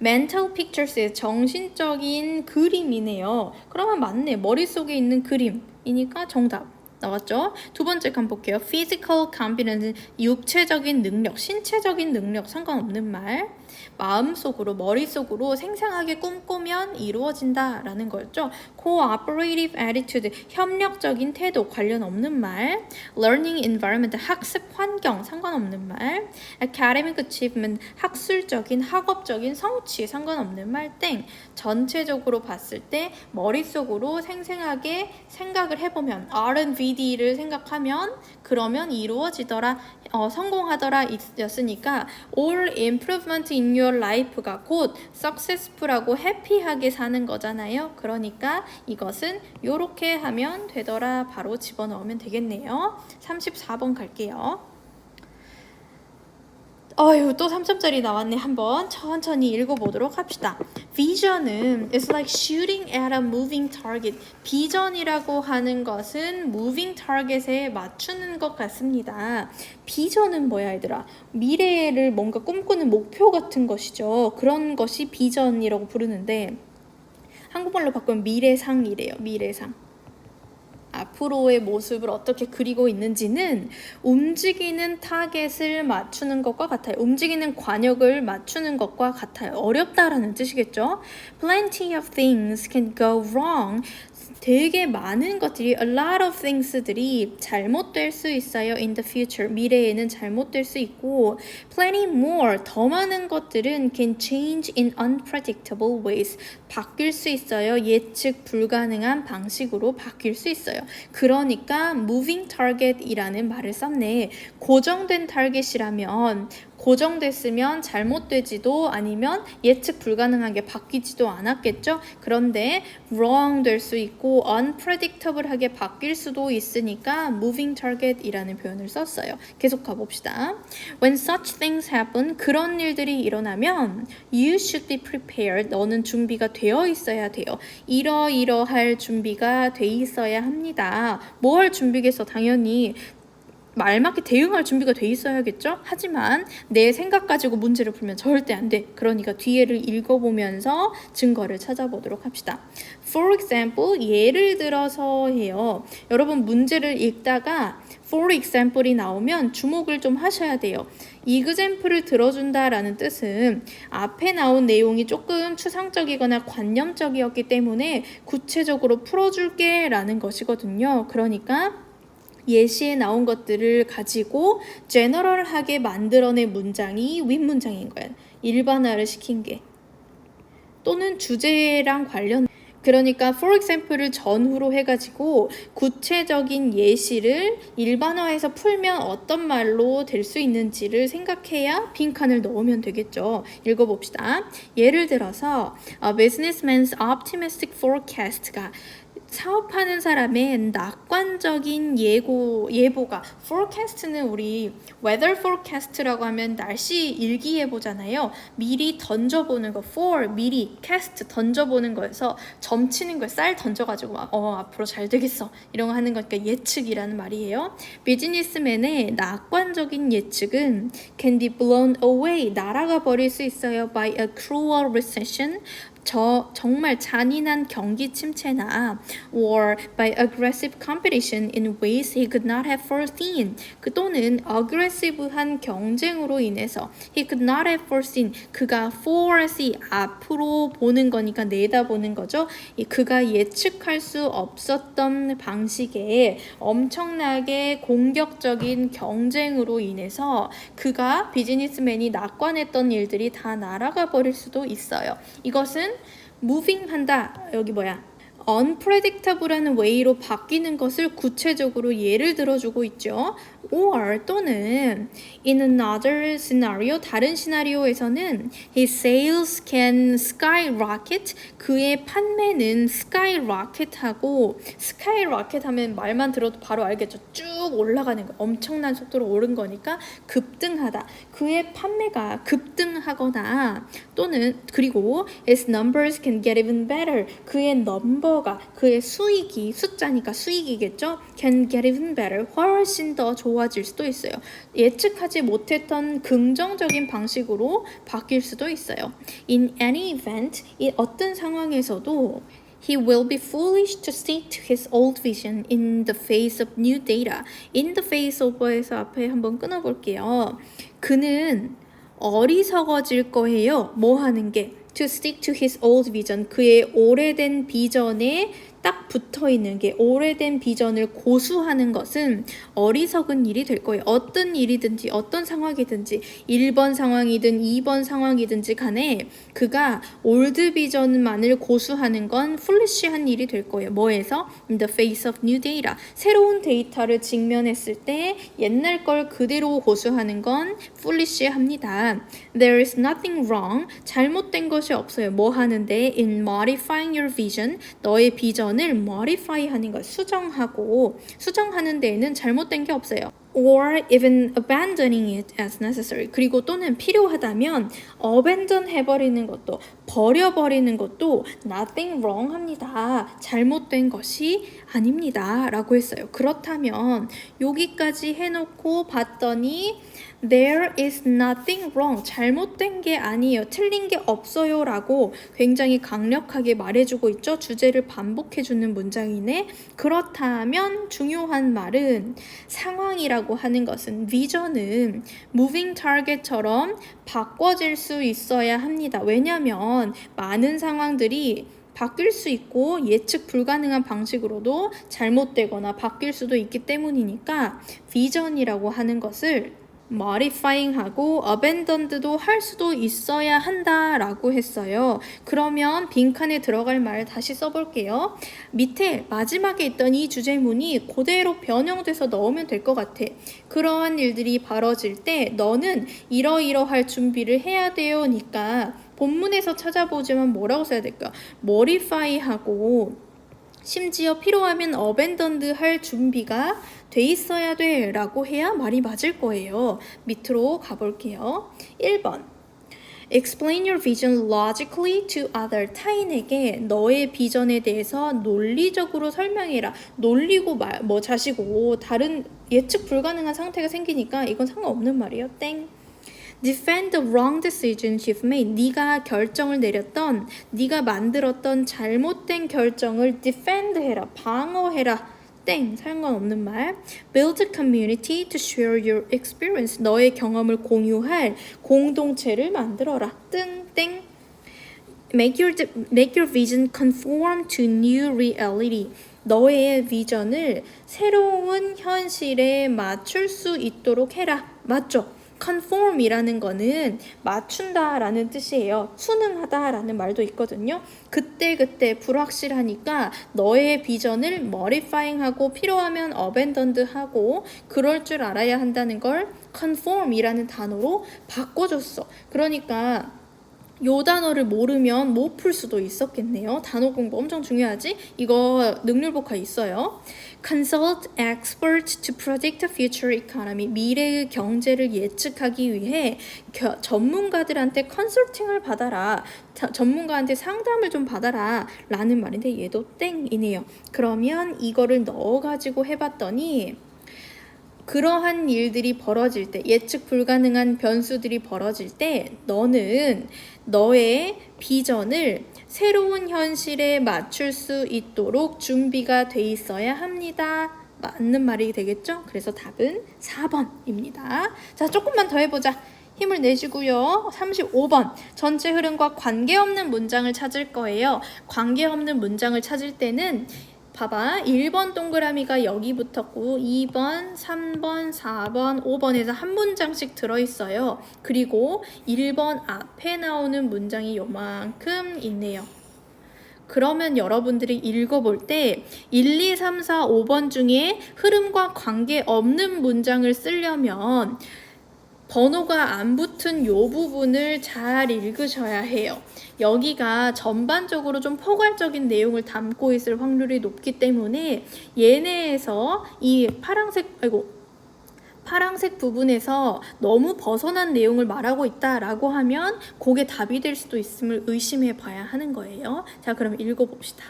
mental pictures의 정신적인 그림이네요. 그러면 맞네. 머릿속에 있는 그림이니까 정답. 나왔죠? 두 번째 칸 볼게요. physical competence는 육체적인 능력, 신체적인 능력 상관없는 말. 마음속으로, 머릿속으로 생생하게 꿈꾸면 이루어진다라는 거였죠. cooperative attitude, 협력적인 태도 관련 없는 말. learning environment, 학습 환경 상관없는 말. academic achievement, 학술적인, 학업적인 성취 상관없는 말 땡. 전체적으로 봤을 때 머릿속으로 생생하게 생각을 해보면 R&VD를 생각하면 그러면 이루어지더라, 성공하더라 였으니까 all improvement in your life가 곧 successful하고 happy하게 사는 거잖아요. 그러니까 이것은 요렇게 하면 되더라 바로 집어넣으면 되겠네요. 34번 갈게요. 또 3점짜리 나왔네. 한번 천천히 읽어보도록 합시다. Vision은 is like shooting at a moving target. 비전이라고 하는 것은 moving target에 맞추는 것 같습니다. 비전은 뭐야 얘들아? 미래를 뭔가 꿈꾸는 목표 같은 것이죠. 그런 것이 비전이라고 부르는데 한국말로 바꾸면 미래상이래요. 미래상. 앞으로의 모습을 어떻게 그리고 있는지는 움직이는 타겟을 맞추는 것과 같아요. 움직이는 관역을 맞추는 것과 같아요. 어렵다라는 뜻이겠죠. Plenty of things can go wrong. 되게 많은 것들이 a lot of things들이 잘못될 수 있어요. in the future. 미래에는 잘못될 수 있고 plenty more. 더 많은 것들은 can change in unpredictable ways. 바뀔 수 있어요. 예측 불가능한 방식으로 바뀔 수 있어요. 그러니까 moving target이라는 말을 썼네. 고정된 타겟이라면 고정됐으면 잘못되지도 아니면 예측 불가능하게 바뀌지도 않았겠죠. 그런데 wrong 될 수 있고 unpredictable하게 바뀔 수도 있으니까 moving target이라는 표현을 썼어요. 계속 가봅시다. When such things happen, 그런 일들이 일어나면 you should be prepared. 너는 준비가 되어 있어야 돼요. 이러이러할 준비가 돼 있어야 합니다. 뭐 할 준비겠어? 당연히 알맞게 대응할 준비가 돼 있어야겠죠? 하지만 내 생각 가지고 문제를 풀면 절대 안 돼. 그러니까 뒤에를 읽어보면서 증거를 찾아보도록 합시다. For example, 예를 들어서 해요. 여러분 문제를 읽다가 for example이 나오면 주목을 좀 하셔야 돼요. example을 들어준다라는 뜻은 앞에 나온 내용이 조금 추상적이거나 관념적이었기 때문에 구체적으로 풀어줄게 라는 것이거든요. 그러니까 예시에 나온 것들을 가지고 제너럴하게 만들어낸 문장이 윗문장인 거야. 일반화를 시킨 게. 또는 주제랑 관련 그러니까 for example을 전후로 해가지고 구체적인 예시를 일반화해서 풀면 어떤 말로 될 수 있는지를 생각해야 빈칸을 넣으면 되겠죠. 읽어봅시다. 예를 들어서 A businessman's optimistic forecast가 사업하는 사람의 낙관적인 예보가 forecast는 우리 weather forecast라고 하면 날씨 일기예보잖아요. 미리 던져보는 거 for 미리 cast 던져보는 거여서 점치는 걸 쌀 던져가지고 막 앞으로 잘 되겠어 이런 거 하는 거니까 예측이라는 말이에요. 비즈니스맨의 낙관적인 예측은 can be blown away 날아가 버릴 수 있어요 by a cruel recession 정말 잔인한 경기 침체나 or by aggressive competition in ways he could not have foreseen 또는 aggressive한 경쟁으로 인해서 he could not have foreseen 그가 foresee 앞으로 보는 거니까 내다보는 거죠. 그가 예측할 수 없었던 방식의 엄청나게 공격적인 경쟁으로 인해서 그가 비즈니스맨이 낙관했던 일들이 다 날아가 버릴 수도 있어요. 이것은 moving 한다. 여기 unpredictable라는 way로 바뀌는 것을 구체적으로 예를 들어주고 있죠. or 또는 in another scenario 다른 시나리오에서는 his sales can skyrocket 그의 판매는 skyrocket하고 skyrocket 하면 말만 들어도 바로 알겠죠. 쭉 올라가는 거 엄청난 속도로 오른 거니까 급등하다. 그의 판매가 급등하거나 또는 그리고 his numbers can get even better 그의 넘버가 그의 수익이 숫자니까 수익이겠죠. can get even better 훨씬 더 좋아질 수도 있어요. 예측하지 못했던 긍정적인 방식으로 바뀔 수도 있어요. In any event, 이 어떤 상황에서도 He will be foolish to stick to his old vision in the face of new data. In the face of에서 앞에 한번 끊어볼게요. 그는 어리석어질 거예요. 뭐 하는 게? To stick to his old vision. 그의 오래된 비전에 딱 붙어있는 게 오래된 비전을 고수하는 것은 어리석은 일이 될 거예요. 어떤 일이든지 어떤 상황이든지 1번 상황이든 2번 상황이든지 간에 그가 올드 비전만을 고수하는 건 foolish한 일이 될 거예요. 뭐에서? In the face of new data. 새로운 데이터를 직면했을 때 옛날 걸 그대로 고수하는 건 foolish합니다. There is nothing wrong. 잘못된 것이 없어요. 뭐 하는데? In modifying your vision. 너의 비전을 modify 하는 것, 수정하는 데에는 잘못된 게 없어요. or even abandoning it as necessary. 그리고 또는 필요하다면 abandon 해버리는 것도 버려버리는 것도 nothing wrong 합니다. 잘못된 것이 아닙니다. 라고 했어요. 그렇다면 여기까지 해놓고 봤더니 There is nothing wrong. 잘못된 게 아니에요. 틀린 게 없어요. 라고 굉장히 강력하게 말해주고 있죠. 주제를 반복해주는 문장이네. 그렇다면 중요한 말은 상황이라고 하는 것은 비전은 moving target처럼 바꿔질 수 있어야 합니다. 왜냐하면 많은 상황들이 바뀔 수 있고 예측 불가능한 방식으로도 잘못되거나 바뀔 수도 있기 때문이니까 비전이라고 하는 것을 modifying하고 abandoned도 할 수도 있어야 한다라고 했어요. 그러면 빈칸에 들어갈 말 다시 써볼게요. 밑에 마지막에 있던 이 주제문이 그대로 변형돼서 넣으면 될 것 같아. 그러한 일들이 벌어질 때 너는 이러이러할 준비를 해야 돼요니까 본문에서 찾아보지만 뭐라고 써야 될까? modify하고 심지어 필요하면 abandoned 할 준비가 돼 있어야 돼 라고 해야 말이 맞을 거예요. 밑으로 가볼게요. 1번 Explain your vision logically to other. 타인에게 너의 비전에 대해서 논리적으로 설명해라. 놀리고 뭐 자시고 다른 예측 불가능한 상태가 생기니까 이건 상관없는 말이에요. 땡. Defend the wrong decisions you've made. 네가 결정을 내렸던, 네가 만들었던 잘못된 결정을 defend 해라. 방어해라. 땡, 상관없는 말. Build a community to share your experience. 너의 경험을 공유할 공동체를 만들어라. 땡. Make your vision conform to new reality. 너의 비전을 새로운 현실에 맞출 수 있도록 해라. 맞죠? conform이라는 거는 맞춘다라는 뜻이에요. 순응하다라는 말도 있거든요. 그때 불확실하니까 너의 비전을 modifying하고 필요하면 abandoned하고 그럴 줄 알아야 한다는 걸 conform이라는 단어로 바꿔줬어. 그러니까 요 단어를 모르면 못 풀 수도 있었겠네요. 단어 공부 엄청 중요하지? 이거 능률복화 있어요. Consult experts to predict the future economy. 미래의 경제를 예측하기 위해 전문가들한테 컨설팅을 받아라. 전문가한테 상담을 좀 받아라. 라는 말인데 얘도 땡이네요. 그러면 이거를 넣어가지고 해봤더니 그러한 일들이 벌어질 때, 예측 불가능한 변수들이 벌어질 때 너는 너의 비전을 새로운 현실에 맞출 수 있도록 준비가 돼 있어야 합니다. 맞는 말이 되겠죠? 그래서 답은 4번입니다. 자, 조금만 더 해보자. 힘을 내시고요. 35번. 전체 흐름과 관계없는 문장을 찾을 거예요. 관계없는 문장을 찾을 때는 봐봐. 1번 동그라미가 여기 붙었고 2번, 3번, 4번, 5번에서 한 문장씩 들어있어요. 그리고 1번 앞에 나오는 문장이 요만큼 있네요. 그러면 여러분들이 읽어볼 때 1, 2, 3, 4, 5번 중에 흐름과 관계없는 문장을 쓰려면 번호가 안 붙은 요 부분을 잘 읽으셔야 해요. 여기가 전반적으로 좀 포괄적인 내용을 담고 있을 확률이 높기 때문에 얘네에서 이 파랑색 부분에서 너무 벗어난 내용을 말하고 있다라고 하면 그게 답이 될 수도 있음을 의심해 봐야 하는 거예요. 자, 그럼 읽어봅시다.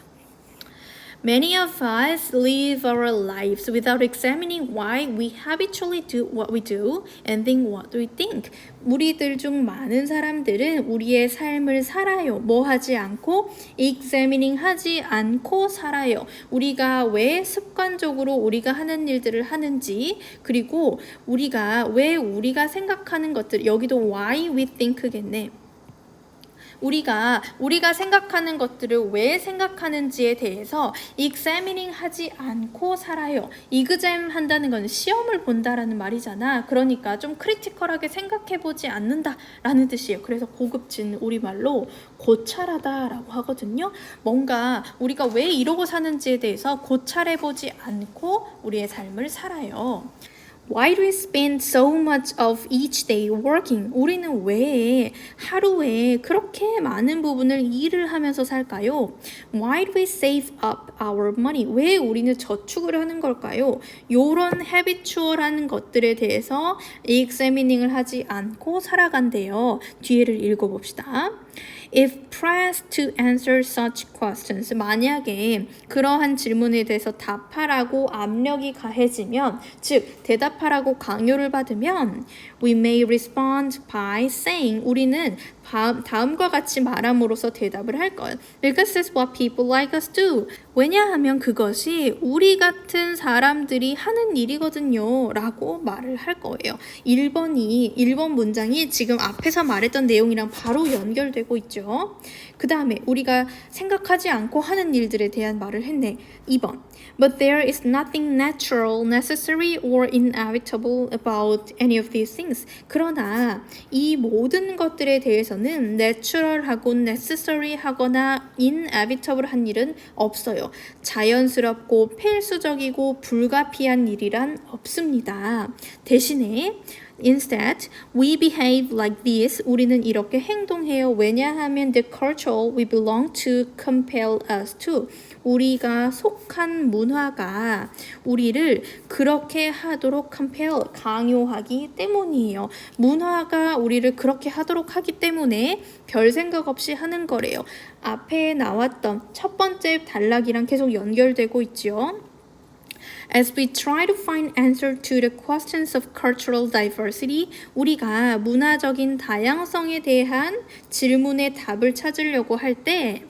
Many of us live our lives without examining why we habitually do what we do and think what we think. 우리들 중 많은 사람들은 우리의 삶을 살아요. 뭐 하지 않고? examining 하지 않고 살아요. 우리가 왜 습관적으로 우리가 하는 일들을 하는지, 그리고 우리가 생각하는 것들, 여기도 why we think겠네. 우리가 생각하는 것들을 왜 생각하는지에 대해서 examining 하지 않고 살아요. exam 한다는 건 시험을 본다라는 말이잖아. 그러니까 좀 크리티컬하게 생각해보지 않는다라는 뜻이에요. 그래서 고급진 우리말로 고찰하다라고 하거든요. 뭔가 우리가 왜 이러고 사는지에 대해서 고찰해보지 않고 우리의 삶을 살아요. Why do we spend so much of each day working? 우리는 왜 하루에 그렇게 많은 부분을 일을 하면서 살까요? Why do we save up our money? 왜 우리는 저축을 하는 걸까요? 요런 habitual한 것들에 대해서 examining을 하지 않고 살아간대요. 뒤에를 읽어봅시다. If pressed to answer such questions, 만약에 그러한 질문에 대해서 답하라고 압력이 가해지면, 즉 대답하라고 강요를 받으면 we may respond by saying, 우리는 다음과 같이 말함으로써 대답을 할 거예요. Because it's what people like us do. 왜냐하면 그것이 우리 같은 사람들이 하는 일이거든요. 라고 말을 할 거예요. 1번 문장이 지금 앞에서 말했던 내용이랑 바로 연결되고 있죠. 그 다음에 우리가 생각하지 않고 하는 일들에 대한 말을 했네. 2번. But there is nothing natural, necessary, or inevitable about any of these things. 그러나 이 모든 것들에 대해서는 natural하고 necessary하거나 inevitable한 일은 없어요. 자연스럽고 필수적이고 불가피한 일이란 없습니다. 대신에 Instead, we behave like this. 우리는 이렇게 행동해요. 왜냐하면 the culture we belong to compel us to. 우리가 속한 문화가 우리를 그렇게 하도록 compel, 강요하기 때문이에요. 문화가 우리를 그렇게 하도록 하기 때문에 별 생각 없이 하는 거래요. 앞에 나왔던 첫 번째 단락이랑 계속 연결되고 있죠. As we try to find answer to the questions of cultural diversity, 우리가 문화적인 다양성에 대한 질문의 답을 찾으려고 할 때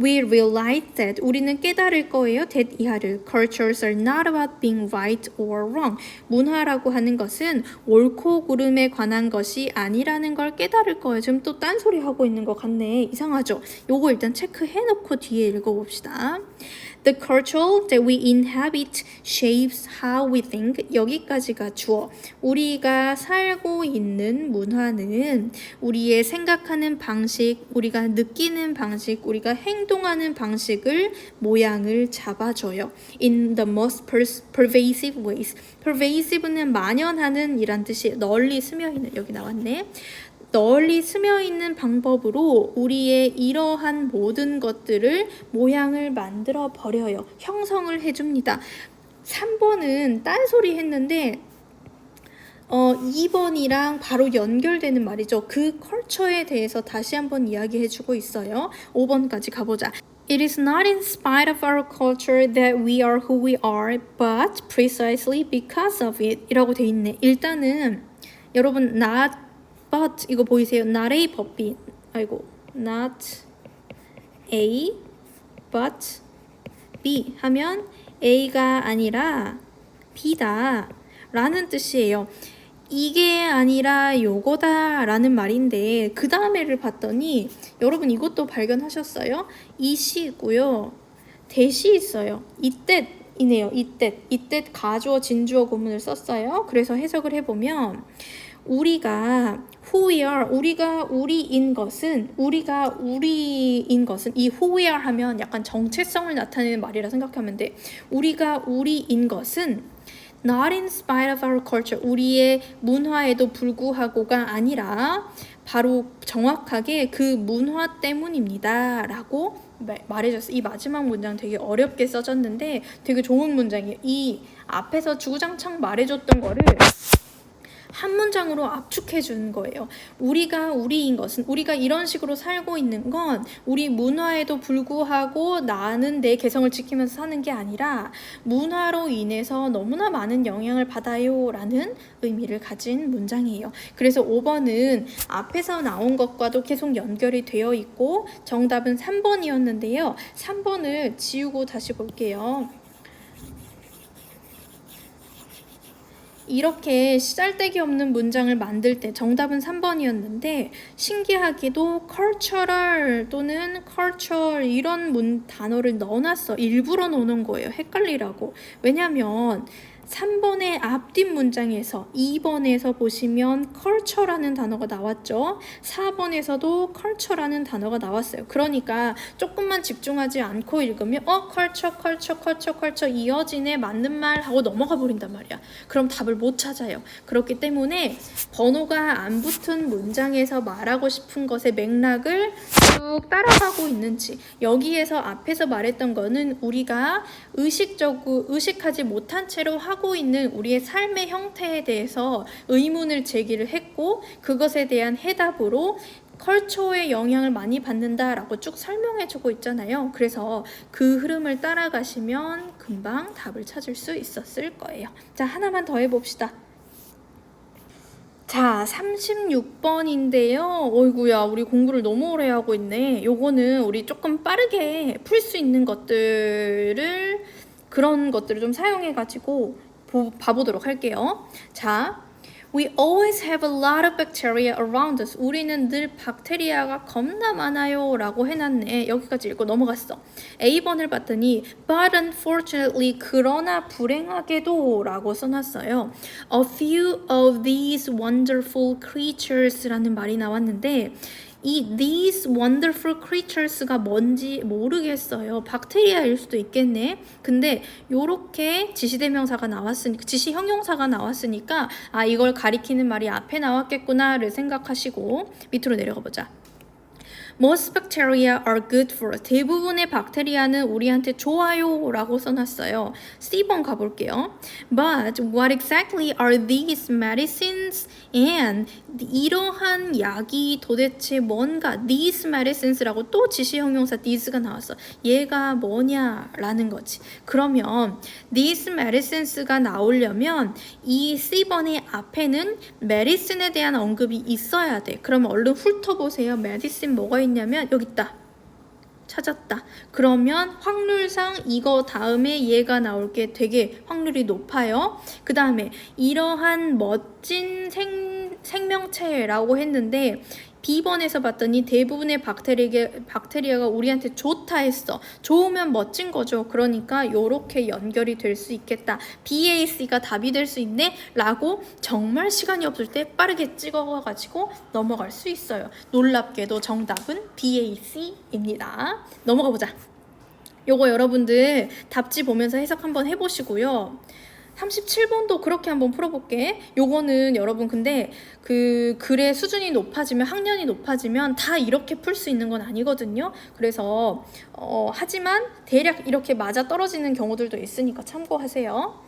we realize that 우리는 깨달을 거예요. that 이하를 cultures are not about being right or wrong. 문화라고 하는 것은 옳고 그름에 관한 것이 아니라는 걸 깨달을 거예요. 지금 또 딴소리 하고 있는 것 같네. 이상하죠? 요거 일단 체크해놓고 뒤에 읽어봅시다. The culture that we inhabit shapes how we think. 여기까지가 주어. 우리가 살고 있는 문화는 우리의 생각하는 방식, 우리가 느끼는 방식, 우리가 행동하는 방식을 모양을 잡아줘요. In the most pervasive ways. pervasive는 만연하는 이란 뜻이 널리 스며있는. 여기 나왔네. 널리 스며있는 방법으로 우리의 이러한 모든 것들을 모양을 만들어 버려요. 형성을 해줍니다. 3번은 딴소리 했는데 2번이랑 바로 연결되는 말이죠. 그 컬처에 대해서 다시 한번 이야기해주고 있어요. 5번까지 가보자. It is not in spite of our culture that we are who we are, but precisely because of it 이라고 돼 있네. 일단은 여러분 not but 이거 보이세요? not a but b. 아이고, not a but b 하면 a가 아니라 b다 라는 뜻이에요. 이게 아니라 요거다 라는 말인데 그 다음에를 봤더니 여러분 이것도 발견하셨어요? 이시고요. 대시 있어요. 이때이네요. 이때 가주어 진주어 구문을 썼어요. 그래서 해석을 해보면 우리가 who we are, 우리가 우리인 것은 이 who we are 하면 약간 정체성을 나타내는 말이라 생각하면 돼. 우리가 우리인 것은 not in spite of our culture, 우리의 문화에도 불구하고가 아니라 바로 정확하게 그 문화 때문입니다 라고 말해줬어요. 이 마지막 문장 되게 어렵게 써졌는데 되게 좋은 문장이에요. 이 앞에서 주구장창 말해줬던 거를 한 문장으로 압축해 주는 거예요. 우리가 우리인 것은, 우리가 이런 식으로 살고 있는 건 우리 문화에도 불구하고 나는 내 개성을 지키면서 사는 게 아니라 문화로 인해서 너무나 많은 영향을 받아요 라는 의미를 가진 문장이에요. 그래서 5번은 앞에서 나온 것과도 계속 연결이 되어 있고 정답은 3번이었는데요. 3번을 지우고 다시 볼게요. 이렇게 쓰잘데기 없는 문장을 만들 때 정답은 3번이었는데 신기하게도 cultural 또는 culture 이런 단어를 넣어놨어. 일부러 넣어놓은 거예요. 헷갈리라고. 왜냐면 3번의 앞뒷 문장에서 2번에서 보시면 culture라는 단어가 나왔죠. 4번에서도 culture라는 단어가 나왔어요. 그러니까 조금만 집중하지 않고 읽으면 culture 이어지네 맞는 말 하고 넘어가 버린단 말이야. 그럼 답을 못 찾아요. 그렇기 때문에 번호가 안 붙은 문장에서 말하고 싶은 것의 맥락을 쭉 따라가고 있는지 여기에서 앞에서 말했던 거는 우리가 의식하지 못한 채로 하고 있는 우리의 삶의 형태에 대해서 의문을 제기를 했고 그것에 대한 해답으로 컬처의 영향을 많이 받는다라고 쭉 설명해주고 있잖아요. 그래서 그 흐름을 따라가시면 금방 답을 찾을 수 있었을 거예요. 자, 하나만 더 해봅시다. 자, 36번인데요. 어이구야, 우리 공부를 너무 오래 하고 있네. 요거는 우리 조금 빠르게 풀 수 있는 그런 것들을 좀 사용해가지고 봐보도록 할게요. 자, We always have a lot of bacteria around us. 우리는 늘 박테리아가 겁나 많아요 라고 해놨네. 여기까지 읽고 넘어갔어. A번을 봤더니 But unfortunately, 그러나 불행하게도 라고 써놨어요. A few of these wonderful creatures 라는 말이 나왔는데 이 these wonderful creatures가 뭔지 모르겠어요. 박테리아일 수도 있겠네. 근데 요렇게 지시대명사가 나왔으니까, 지시 형용사가 나왔으니까 아, 이걸 가리키는 말이 앞에 나왔겠구나를 생각하시고 밑으로 내려가 보자. Most bacteria are good for us. 대부분의 박테리아는 우리한테 좋아요 라고 써놨어요. C번 가볼게요. But what exactly are these medicines? And 이러한 약이 도대체 뭔가? These medicines라고 또 지시형용사 these가 나왔어. 얘가 뭐냐라는 거지. 그러면 these medicines가 나오려면 이 C번의 앞에는 medicine에 대한 언급이 있어야 돼. 그러면 얼른 훑어보세요. medicine 뭐가 있냐면 여기 있다. 찾았다. 그러면 확률상 이거 다음에 얘가 나올 게 되게 확률이 높아요. 그 다음에 이러한 멋진 생명체라고 했는데 B번에서 봤더니 대부분의 박테리아가 우리한테 좋다 했어. 좋으면 멋진 거죠. 그러니까 이렇게 연결이 될 수 있겠다. BAC가 답이 될 수 있네? 라고 정말 시간이 없을 때 빠르게 찍어가지고 넘어갈 수 있어요. 놀랍게도 정답은 BAC입니다. 넘어가 보자. 요거 여러분들 답지 보면서 해석 한번 해보시고요. 37번도 그렇게 한번 풀어볼게. 요거는 여러분 근데 그 글의 수준이 높아지면 학년이 높아지면 다 이렇게 풀 수 있는 건 아니거든요. 그래서 하지만 대략 이렇게 맞아 떨어지는 경우들도 있으니까 참고하세요.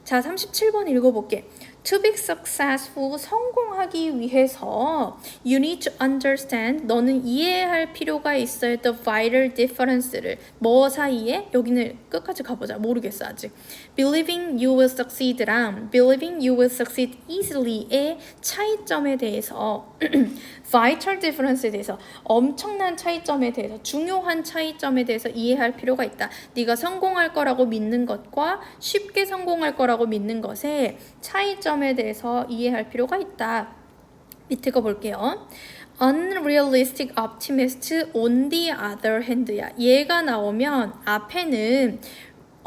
자, 37번 읽어볼게. To be successful, 성공하기 위해서 you need to understand, 너는 이해할 필요가 있어요. The vital difference를. 뭐 사이에? 여기는 끝까지 가보자. 모르겠어 아직. Believing you will succeed랑 believing you will succeed easily의 차이점에 대해서 vital difference에 대해서 엄청난 차이점에 대해서 중요한 차이점에 대해서 이해할 필요가 있다. 네가 성공할 거라고 믿는 것과 쉽게 성공할 거라고 믿는 것의 차이점에 대해서 이해할 필요가 있다. 밑에 거 볼게요. Unrealistic optimist on the other hand야. 얘가 나오면 앞에는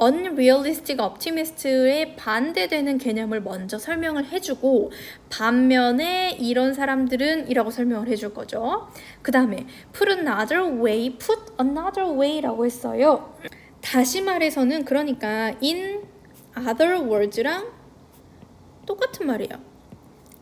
unrealistic optimist의 반대되는 개념을 먼저 설명을 해주고 반면에 이런 사람들은 이라고 설명을 해줄 거죠. 그 다음에 put another way라고 했어요. 다시 말해서는 그러니까 in other words랑 똑같은 말이에요.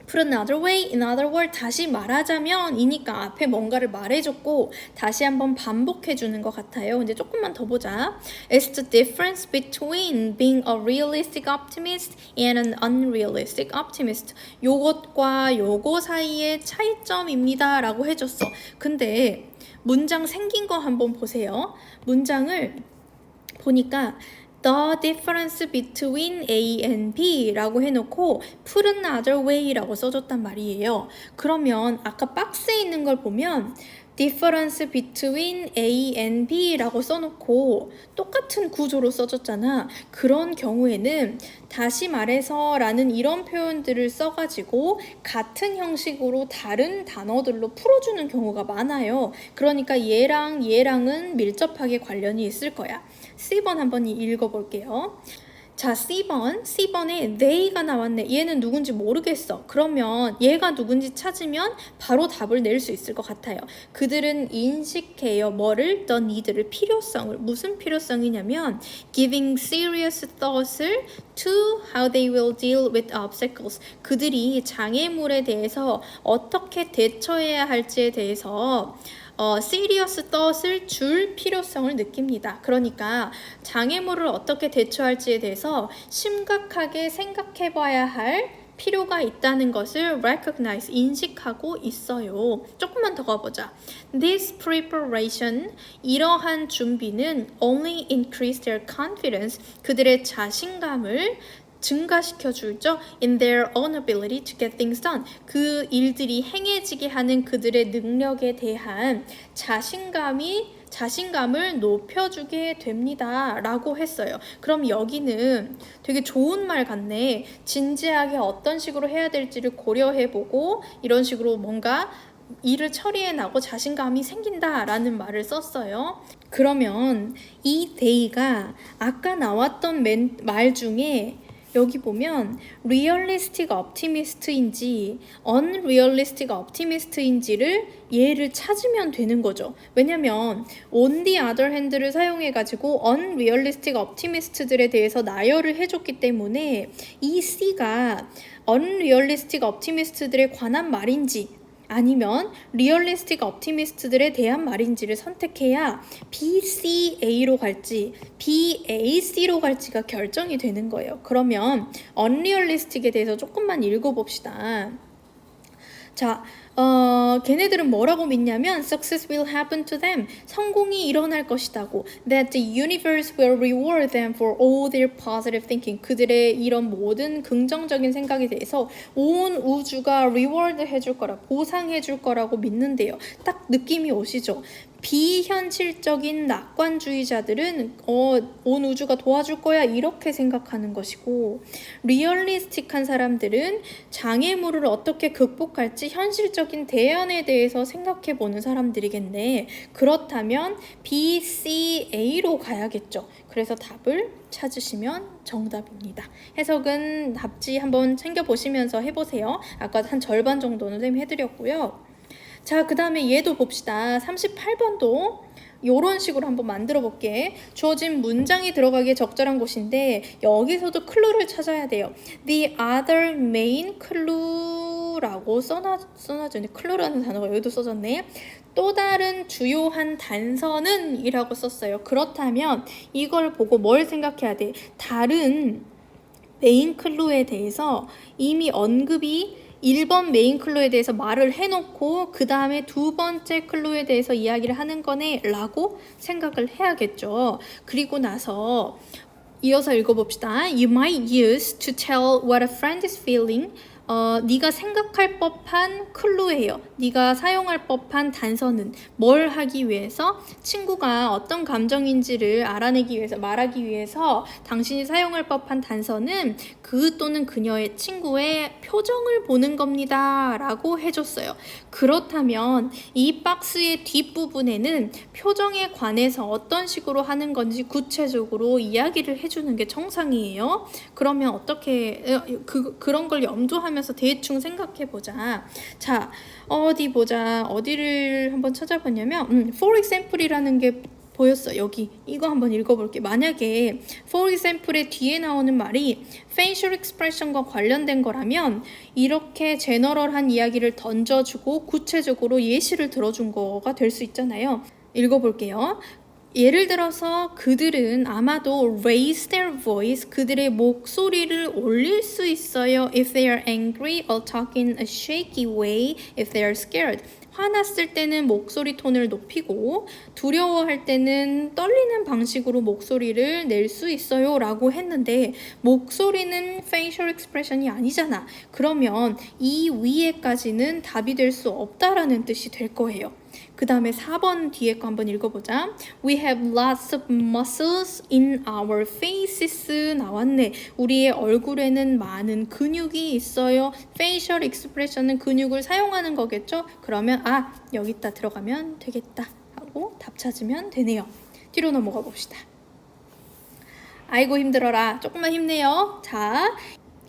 Put another way, in other words, 다시 말하자면 이니까 앞에 뭔가를 말해줬고 다시 한번 반복해주는 것 같아요. 이제 조금만 더 보자. It's the difference between being a realistic optimist and an unrealistic optimist. 요것과 요거 사이의 차이점입니다 라고 해줬어. 근데 문장 생긴 거 한번 보세요. 문장을 보니까 The difference between A and B 라고 해놓고 put another way 라고 써줬단 말이에요. 그러면 아까 박스에 있는 걸 보면 difference between A and B 라고 써놓고 똑같은 구조로 써줬잖아. 그런 경우에는 다시 말해서 라는 이런 표현들을 써가지고 같은 형식으로 다른 단어들로 풀어주는 경우가 많아요. 그러니까 얘랑은 밀접하게 관련이 있을 거야. C번 한번 읽어볼게요. 자, C번에 they가 나왔네. 얘는 누군지 모르겠어. 그러면 얘가 누군지 찾으면 바로 답을 낼 수 있을 것 같아요. 그들은 인식해요. 뭐를? The need를, 필요성을. 무슨 필요성이냐면 giving serious thought을 to how they will deal with obstacles. 그들이 장애물에 대해서 어떻게 대처해야 할지에 대해서 serious thought을 줄 필요성을 느낍니다. 그러니까 장애물을 어떻게 대처할지에 대해서 심각하게 생각해봐야 할 필요가 있다는 것을 recognize, 인식하고 있어요. 조금만 더 가보자. This preparation, 이러한 준비는 only increase their confidence, 그들의 자신감을 증가시켜 주죠. In their own ability to get things done. 그 일들이 행해지게 하는 그들의 능력에 대한 자신감을 높여주게 됩니다. 라고 했어요. 그럼 여기는 되게 좋은 말 같네. 진지하게 어떤 식으로 해야 될지를 고려해보고 이런 식으로 뭔가 일을 처리해나고 자신감이 생긴다라는 말을 썼어요. 그러면 이 day가 아까 나왔던 말 중에 여기 보면 realistic optimist인지 unrealistic optimist인지를 얘를 찾으면 되는 거죠. 왜냐면 on the other hand를 사용해가지고 unrealistic optimist들에 대해서 나열을 해줬기 때문에 이 C가 unrealistic optimist들에 관한 말인지 아니면 리얼리스틱 옵티미스트들에 대한 말인지를 선택해야 BCA로 갈지 BAC로 갈지가 결정이 되는 거예요. 그러면 언리얼리스틱에 대해서 조금만 읽어봅시다. 자, 걔네들은 뭐라고 믿냐면 success will happen to them. 성공이 일어날 것이다고. That the universe will reward them for all their positive thinking. 그들의 이런 모든 긍정적인 생각에 대해서 온 우주가 reward 해줄 거라, 보상해 줄 거라고 믿는데요. 딱 느낌이 오시죠? 비현실적인 낙관주의자들은 온 우주가 도와줄 거야 이렇게 생각하는 것이고 리얼리스틱한 사람들은 장애물을 어떻게 극복할지 현실적인 대안에 대해서 생각해 보는 사람들이겠네. 그렇다면 BCA로 가야겠죠. 그래서 답을 찾으시면 정답입니다. 해석은 답지 한번 챙겨보시면서 해보세요. 아까 한 절반 정도는 쌤 해드렸고요. 자, 그 다음에 얘도 봅시다. 38번도 요런 식으로 한번 만들어 볼게. 주어진 문장이 들어가기에 적절한 곳인데 여기서도 클루를 찾아야 돼요. The other main clue라고 써놔졌네. 클루라는 단어가 여기도 써졌네. 또 다른 주요한 단서는 이라고 썼어요. 그렇다면 이걸 보고 뭘 생각해야 돼? 다른 메인 클루에 대해서 이미 언급이 1번 메인 클루에 대해서 말을 해놓고 그 다음에 두 번째 클루에 대해서 이야기를 하는 거네 라고 생각을 해야겠죠. 그리고 나서 이어서 읽어봅시다. You might use to tell what a friend is feeling. 네가 생각할 법한 클루예요. 네가 사용할 법한 단서는 뭘 하기 위해서 친구가 어떤 감정인지를 알아내기 위해서 말하기 위해서 당신이 사용할 법한 단서는 그 또는 그녀의 친구의 표정을 보는 겁니다 라고 해줬어요. 그렇다면 이 박스의 뒷부분에는 표정에 관해서 어떤 식으로 하는 건지 구체적으로 이야기를 해주는 게 정상이에요. 그러면 어떻게 그런 걸 염두하면서 대충 생각해보자. 자, 어디 보자. 어디를 한번 찾아봤냐면 for example이라는 게 보였어. 여기 이거 한번 읽어볼게. 만약에 for example의 뒤에 나오는 말이 facial expression과 관련된 거라면 이렇게 제너럴한 이야기를 던져주고 구체적으로 예시를 들어준 거가 될 수 있잖아요. 읽어볼게요. 예를 들어서 그들은 아마도 raise their voice, 그들의 목소리를 올릴 수 있어요. If they are angry or talk in a shaky way, if they are scared. 화났을 때는 목소리 톤을 높이고 두려워할 때는 떨리는 방식으로 목소리를 낼 수 있어요 라고 했는데 목소리는 facial expression이 아니잖아. 그러면 이 위에까지는 답이 될 수 없다라는 뜻이 될 거예요. 그 다음에 4번 뒤에 거 한번 읽어보자. We have lots of muscles in our faces 나왔네. 우리의 얼굴에는 많은 근육이 있어요. facial expression은 근육을 사용하는 거겠죠? 그러면 여기다 들어가면 되겠다 하고 답 찾으면 되네요. 뒤로 넘어가 봅시다. 아이고 힘들어라. 조금만 힘내요. 자,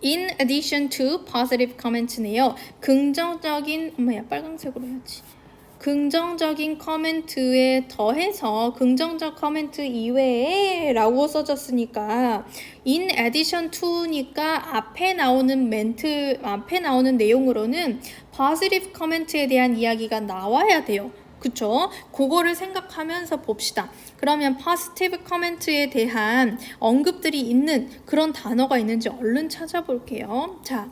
in addition to positive comments네요. 긍정적인 빨강색으로 해야지. 긍정적인 커멘트에 더해서 긍정적 커멘트 이외에 라고 써졌으니까 in addition to니까 앞에 나오는 내용으로는 positive comment에 대한 이야기가 나와야 돼요. 그쵸? 그거를 생각하면서 봅시다. 그러면 positive comment에 대한 언급들이 있는 그런 단어가 있는지 얼른 찾아볼게요. 자,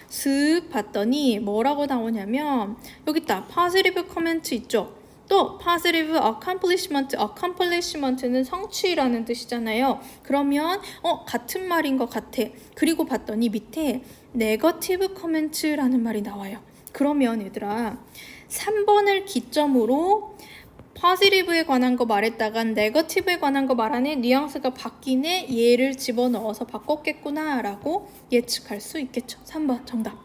슥 봤더니 뭐라고 나오냐면 여기 있다. positive comment 있죠. 또 positive accomplishment는 성취라는 뜻이잖아요. 그러면 같은 말인 것 같아. 그리고 봤더니 밑에 negative comment라는 말이 나와요. 그러면 얘들아 3번을 기점으로 positive에 관한 거 말했다가 negative에 관한 거 말하네. 뉘앙스가 바뀌네. 얘를 집어넣어서 바꿨겠구나 라고 예측할 수 있겠죠. 3번 정답.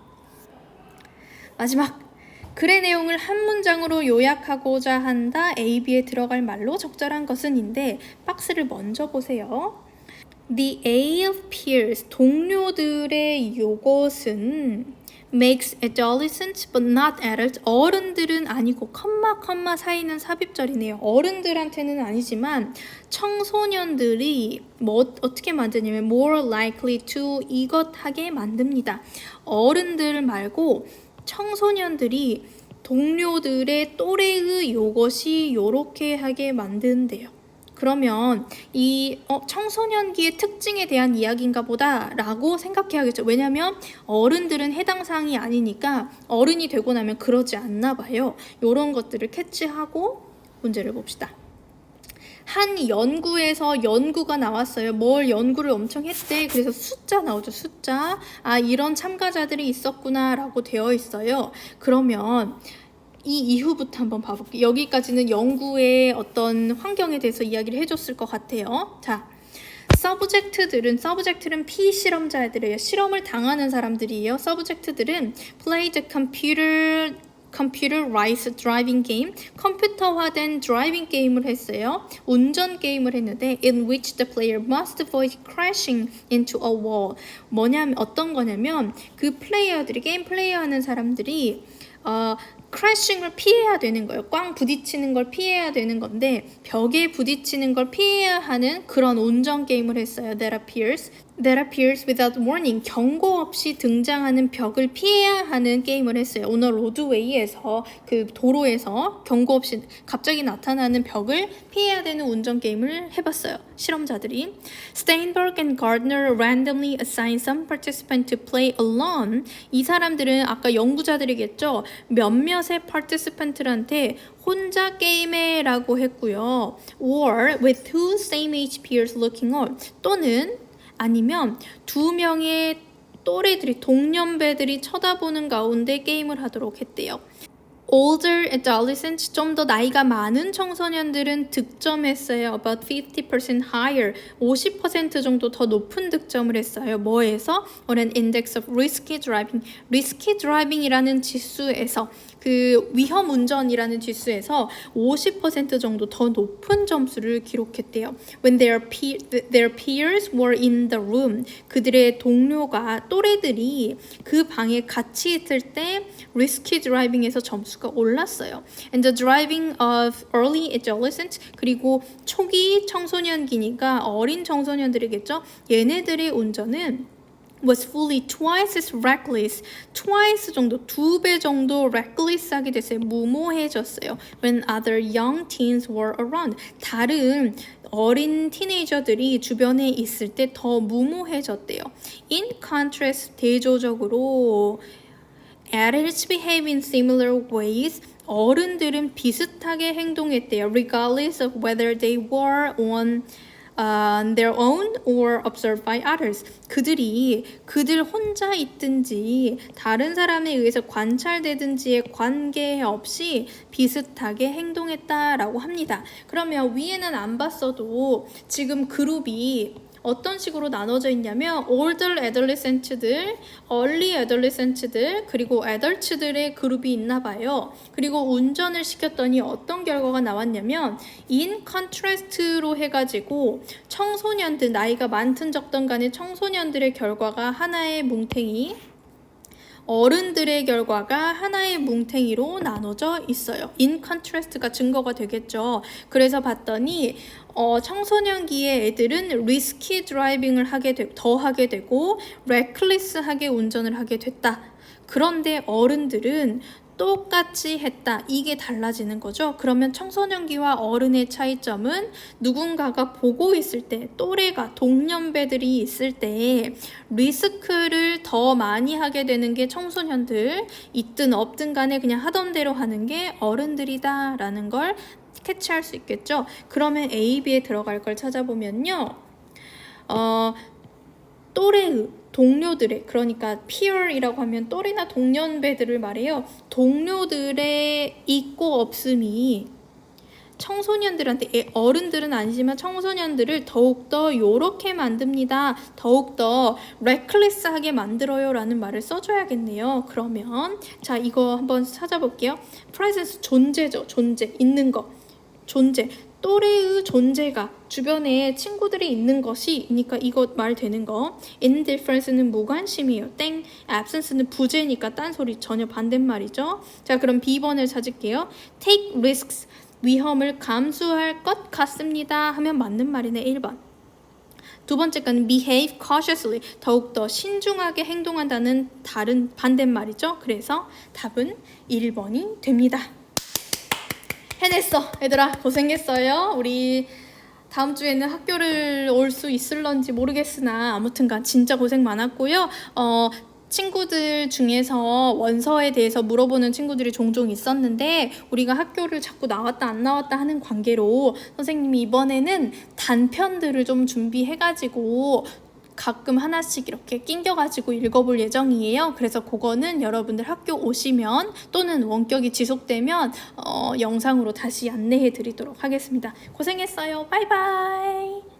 마지막 글의 내용을 한 문장으로 요약하고자 한다. A, B에 들어갈 말로 적절한 것은 인데 박스를 먼저 보세요. The A of peers, 동료들의 요것은 makes adolescents but not adults. 어른들은 아니고 컴마 사이는 삽입절이네요. 어른들한테는 아니지만 청소년들이 어떻게 만드냐면 more likely to 이것 하게 만듭니다. 어른들 말고 청소년들이 동료들의 또래의 요것이 요렇게 하게 만든대요. 그러면 이 청소년기의 특징에 대한 이야기인가 보다 라고 생각해야겠죠. 왜냐하면 어른들은 해당 사항이 아니니까 어른이 되고 나면 그러지 않나 봐요. 이런 것들을 캐치하고 문제를 봅시다. 한 연구에서 연구가 나왔어요. 뭘 연구를 엄청 했대. 그래서 숫자 나오죠. 숫자. 이런 참가자들이 있었구나 라고 되어 있어요. 그러면 이 이후부터 한번 봐볼게요. 여기까지는 연구의 어떤 환경에 대해서 이야기를 해줬을 것 같아요. 자, 서브젝트는 피실험자들이에요. 실험을 당하는 사람들이에요. 서브젝트들은 play the computerized driving game, 컴퓨터화된 드라이빙 게임을 했어요. 운전 게임을 했는데 in which the player must avoid crashing into a wall. 어떤 거냐면 그 게임 플레이어 하는 사람들이 크래싱을 피해야 되는 거예요. 꽝 부딪히는 걸 피해야 되는 건데 벽에 부딪히는 걸 피해야 하는 그런 운전 게임을 했어요. That appears without warning. 경고 없이 등장하는 벽을 피해야 하는 게임을 했어요. 오늘 로드웨이에서 그 도로에서 경고 없이 갑자기 나타나는 벽을 피해야 되는 운전 게임을 해봤어요. 실험자들이. Steinberg and Gardner randomly assigned some participant to play alone. 이 사람들은 아까 연구자들이겠죠. 몇몇의 participant들한테 혼자 게임해 라고 했고요. Or with two same age peers looking on. 또는 아니면 두 명의 또래들이 동년배들이 쳐다보는 가운데 게임을 하도록 했대요. Older adolescents, 좀 더 나이가 많은 청소년들은 득점했어요. About 50% higher, 50% 정도 더 높은 득점을 했어요. 뭐에서? On an index of risky driving. risky driving이라는 지수에서 그 위험 운전이라는 지수에서 50% 정도 더 높은 점수를 기록했대요. When their peers were in the room, 그들의 동료가 또래들이 그 방에 같이 있을 때 risky driving에서 점수가 올랐어요. And the driving of early adolescents, 그리고 초기 청소년기니까 어린 청소년들이겠죠. 얘네들의 운전은 was fully twice as reckless. twice 정도, 2배 정도 reckless하게 됐어요. 무모해졌어요. When other young teens were around. 다른 어린 티네이저들이 주변에 있을 때 더 무모해졌대요. In contrast, 대조적으로 adults behave in similar ways. 어른들은 비슷하게 행동했대요. Regardless of whether they were on their own or observed by others. 그들 혼자 있든지 다른 사람에 의해서 관찰되든지에 관계없이 비슷하게 행동했다라고 합니다. 그러면 위에는 안 봤어도 지금 그룹이 어떤 식으로 나눠져 있냐면 older adolescents들, early adolescents들, 그리고 adults들의 그룹이 있나 봐요. 그리고 운전을 시켰더니 어떤 결과가 나왔냐면 in contrast로 해가지고 청소년들, 나이가 많든 적든 간에 청소년들의 결과가 하나의 뭉탱이, 어른들의 결과가 하나의 뭉탱이로 나눠져 있어요. in contrast가 증거가 되겠죠. 그래서 봤더니 청소년기의 애들은 risky driving을 더 하게 되고 reckless하게 운전을 하게 됐다. 그런데 어른들은 똑같이 했다. 이게 달라지는 거죠. 그러면 청소년기와 어른의 차이점은 누군가가 보고 있을 때, 또래가 동년배들이 있을 때 리스크를 더 많이 하게 되는 게 청소년들, 있든 없든 간에 그냥 하던 대로 하는 게 어른들이다 라는 걸 캐치할 수 있겠죠. 그러면 A, B에 들어갈 걸 찾아보면요. 또래의 동료들의, 그러니까 peer이라고 하면 또래나 동년배들을 말해요. 동료들의 있고 없음이 청소년들한테, 어른들은 아니지만 청소년들을 더욱더 요렇게 만듭니다. 더욱더 reckless하게 만들어요 라는 말을 써줘야겠네요. 그러면 자, 이거 한번 찾아볼게요. presence, 존재죠. 존재, 있는 거. 존재. 또래의 존재가 주변에 친구들이 있는 것이니까 이것 말 되는 거. indifference는 무관심이에요. 땡. absence는 부재니까 딴소리 전혀 반대말이죠. 자, 그럼 B번을 찾을게요. take risks. 위험을 감수할 것 같습니다. 하면 맞는 말이네. 1번. 두 번째 거는 behave cautiously. 더욱더 신중하게 행동한다는 다른 반대말이죠. 그래서 답은 1번이 됩니다. 해냈어. 얘들아 고생했어요. 우리 다음 주에는 학교를 올 수 있을런지 모르겠으나 아무튼간 진짜 고생 많았고요. 친구들 중에서 원서에 대해서 물어보는 친구들이 종종 있었는데 우리가 학교를 자꾸 나왔다 안 나왔다 하는 관계로 선생님이 이번에는 단편들을 좀 준비해가지고 가끔 하나씩 이렇게 낑겨가지고 읽어볼 예정이에요. 그래서 그거는 여러분들 학교 오시면 또는 원격이 지속되면 영상으로 다시 안내해 드리도록 하겠습니다. 고생했어요. 바이바이.